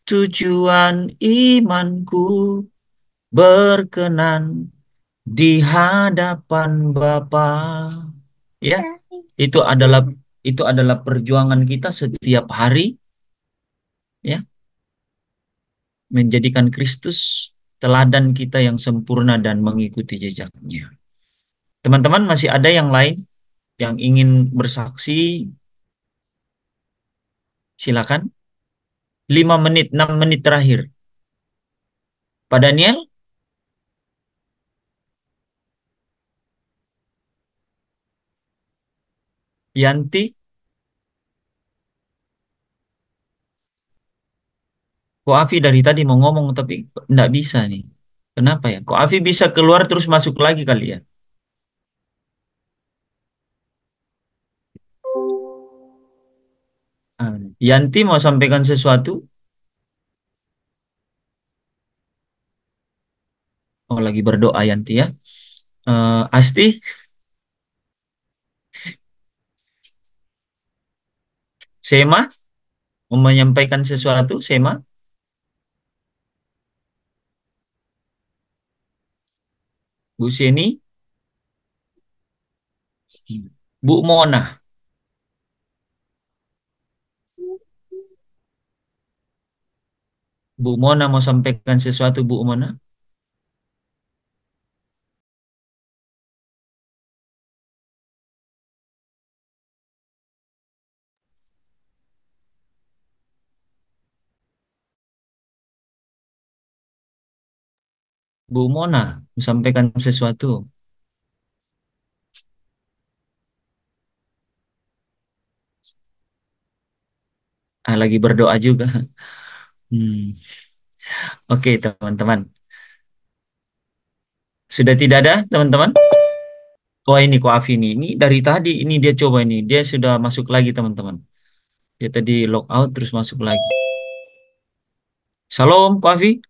Speaker 3: Tujuan imanku berkenan di hadapan Bapa. Ya, itu adalah perjuangan kita setiap hari, ya, menjadikan Kristus teladan kita yang sempurna dan mengikuti jejaknya. Teman-teman masih ada yang lain yang ingin bersaksi? Silakan. 5 menit, 6 menit terakhir. Pak Daniel, Yanti, Kok Afi dari tadi mau ngomong tapi nggak bisa nih. Kenapa ya? Kok Afi bisa keluar terus masuk lagi kali ya? Yanti mau sampaikan sesuatu? lagi berdoa Yanti ya. Asti, Sema mau menyampaikan sesuatu, Sema, Bu Seni, Bu Mona. Bu Mona mau sampaikan sesuatu, Bu Mona? Bu Mona mau sampaikan sesuatu. Lagi berdoa juga. Hmm. Oke, teman-teman. Sudah tidak ada, teman-teman? Oh, ini Ko Afi nih. Ini dari tadi, ini dia coba ini. Dia sudah masuk lagi, teman-teman. Dia tadi log out terus masuk lagi. Shalom, Ko Afi.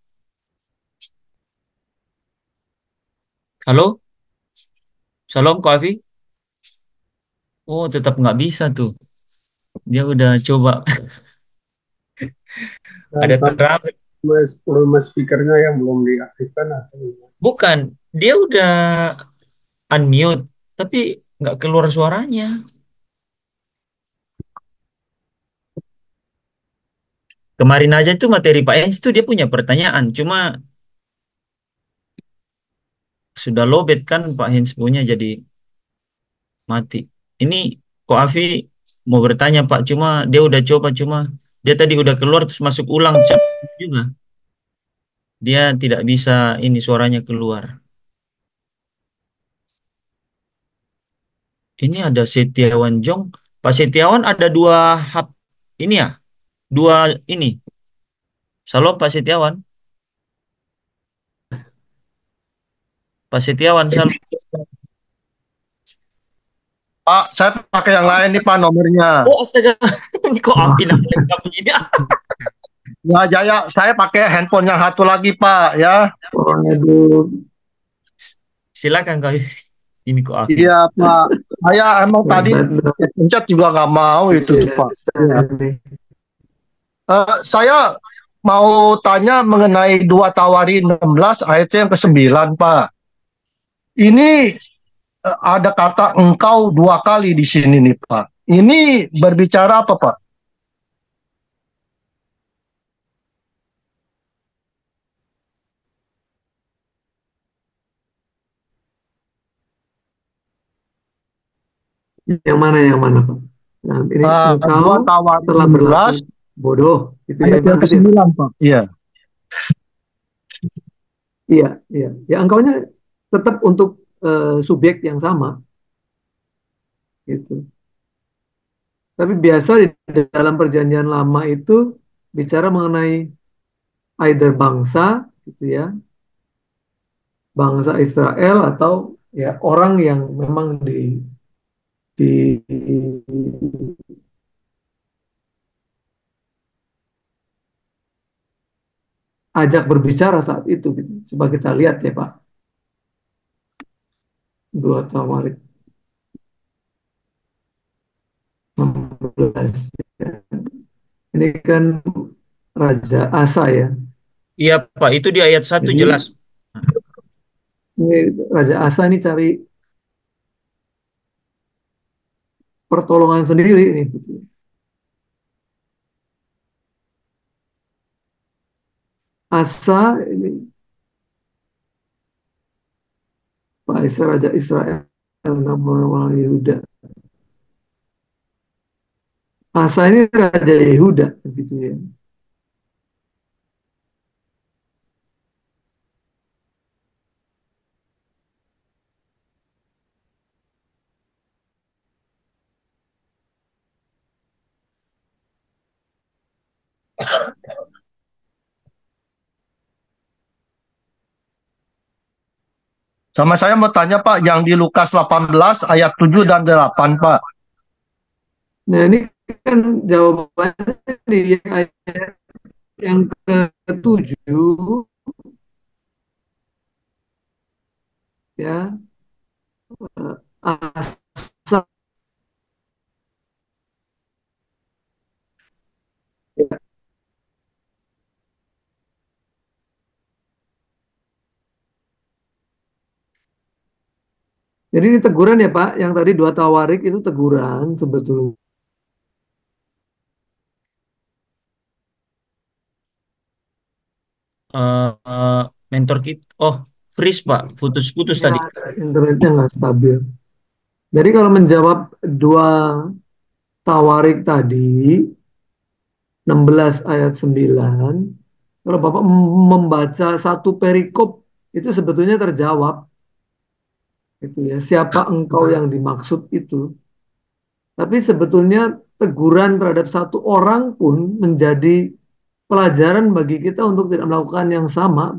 Speaker 3: Halo? Shalom, Ko Afi. Oh, tetap nggak bisa tuh. Dia udah coba.
Speaker 2: Dan
Speaker 3: Ada
Speaker 2: sama
Speaker 3: terang.
Speaker 2: volume speakernya yang belum diaktifkan atau gimana?
Speaker 3: Bukan. Dia udah unmute. Tapi nggak keluar suaranya. Kemarin aja tuh materi Pak Ens tuh dia punya pertanyaan. Cuma sudah lowbat kan Pak Hens punya jadi mati. Ini Ko Afi mau bertanya Pak, cuma dia udah coba cuma dia tadi udah keluar terus masuk ulang juga. Dia tidak bisa ini suaranya keluar. Ini ada Setiawan Jong. Pak Setiawan ada dua hub ini ya, dua ini. Salam Pak Setiawan. Pak Setiawan, salam.
Speaker 9: Pak, saya pakai yang lain nih Pak nomornya.
Speaker 3: Oh astaga, ini kok Afi nama lengkapnya ini.
Speaker 9: Ya Jaya, saya pakai handphone yang satu lagi Pak ya.
Speaker 1: Waduh.
Speaker 3: Silakan kau. Ini kok Afi.
Speaker 9: Iya Pak, saya emang tadi pencet juga nggak mau itu tuh Pak. Ya. Saya mau tanya mengenai 2 Tawari 16 ayat yang ke-9 Pak. Ini ada kata engkau 2 kali di sini nih Pak. Ini berbicara apa Pak?
Speaker 1: Yang mana Pak? Nah, ini engkau
Speaker 9: 2 Tawari
Speaker 1: telah berlaku
Speaker 9: 16
Speaker 1: bodoh. Itu
Speaker 9: ayat yang ke-9 Pak. Iya.
Speaker 1: Iya, iya. Ya engkaunya tetap untuk subjek yang sama. Gitu. Tapi biasa di dalam perjanjian lama itu bicara mengenai either bangsa, gitu ya, bangsa Israel atau ya orang yang memang diajak berbicara saat itu, gitu. Coba kita lihat ya Pak. 2 Tawarik 16. Ini kan Raja Asa ya.
Speaker 3: Iya Pak, itu di ayat 1
Speaker 1: Jadi,
Speaker 3: jelas.
Speaker 1: Ini Raja Asa ini cari pertolongan sendiri ini. Asa ini Raja Israel nama Yehuda. Asa ini Raja Yehuda gitu ya.
Speaker 9: Sama saya mau tanya Pak, yang di Lukas 18 ayat 7 dan 8 Pak.
Speaker 1: Nah ini kan jawabannya di ayat yang ke-7 ya, asal ya. Jadi ini teguran ya Pak, yang tadi 2 tawarik itu teguran sebetulnya.
Speaker 3: Mentor kita, oh freeze Pak, putus-putus
Speaker 1: Ya,
Speaker 3: tadi.
Speaker 1: internetnya nggak stabil. Jadi kalau menjawab 2 tawarik tadi, 16 ayat 9, kalau Bapak membaca satu perikop, itu sebetulnya terjawab. Gitu ya, siapa engkau yang dimaksud itu. Tapi sebetulnya teguran terhadap satu orang pun menjadi pelajaran bagi kita untuk tidak melakukan yang sama.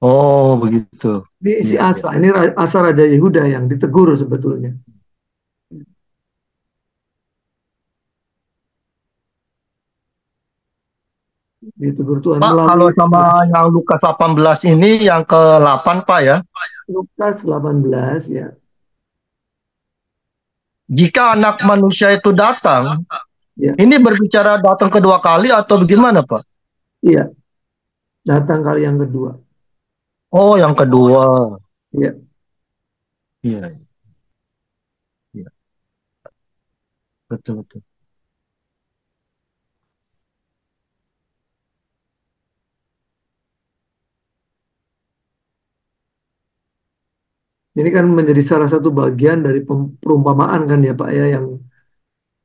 Speaker 9: Oh, begitu.
Speaker 1: Ini si
Speaker 9: Iya, iya.
Speaker 1: Asa, ini Asa Raja Yehuda yang ditegur sebetulnya. Ditegur Tuhan
Speaker 9: Pak, kalau
Speaker 1: melalui
Speaker 9: sama yang Lukas 18 ini yang ke-8 Pak ya.
Speaker 1: Lukas 18 ya.
Speaker 9: Jika anak manusia itu datang,
Speaker 1: Ya,
Speaker 9: ini berbicara datang kedua kali atau bagaimana Pak?
Speaker 1: iya, datang kali yang kedua.
Speaker 9: Oh, yang kedua.
Speaker 1: Ya,
Speaker 9: Iya, iya. Betul, betul.
Speaker 1: ini kan menjadi salah satu bagian dari perumpamaan kan ya Pak ya, yang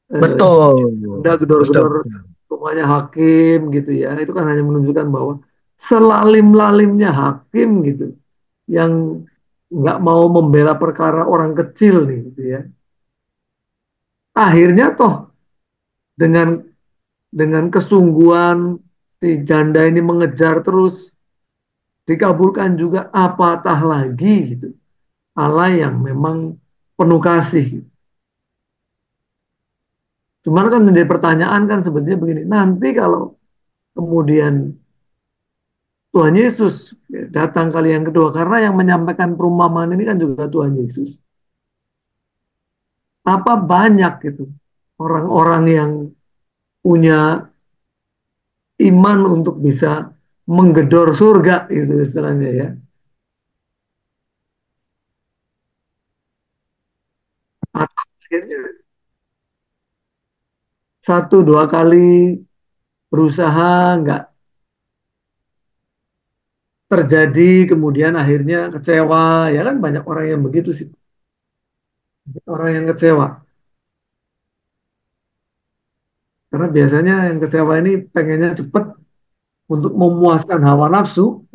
Speaker 9: Betul.
Speaker 1: Anda
Speaker 9: Betul,
Speaker 1: gedor-gedor
Speaker 9: betul.
Speaker 1: rumahnya hakim gitu ya. Itu kan hanya menunjukkan bahwa selalim-lalimnya hakim gitu, yang nggak mau membela perkara orang kecil nih gitu ya. Akhirnya toh dengan kesungguhan si janda ini mengejar terus, dikabulkan juga, apatah lagi gitu. Allah yang memang penuh kasih. Cuman kan menjadi pertanyaan kan sebetulnya begini, nanti kalau kemudian Tuhan Yesus datang kali yang kedua, karena yang menyampaikan perumpamaan ini kan juga Tuhan Yesus. Apa banyak gitu orang-orang yang punya iman untuk bisa menggedor surga itu istilahnya ya. Atau akhirnya 1-2 kali berusaha nggak terjadi, kemudian akhirnya kecewa, ya kan banyak orang yang begitu sih, orang yang kecewa. Karena biasanya yang kecewa ini pengennya cepet untuk memuaskan hawa nafsu.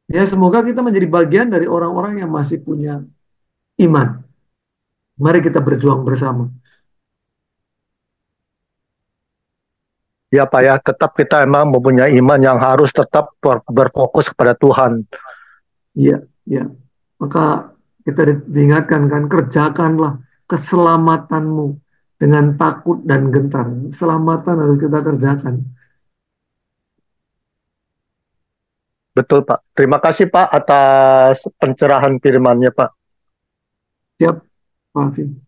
Speaker 1: Ya semoga kita menjadi bagian dari orang-orang yang masih punya iman. Mari kita berjuang bersama.
Speaker 9: Ya Pak ya, tetap kita emang mempunyai iman yang harus tetap berfokus kepada Tuhan.
Speaker 1: Iya, ya. Maka kita diingatkan kan, kerjakanlah keselamatanmu dengan takut dan gentar. Keselamatan harus kita kerjakan.
Speaker 9: Betul Pak. Terima kasih Pak atas pencerahan firman-Nya Pak.
Speaker 1: Siap, Pak Alvin.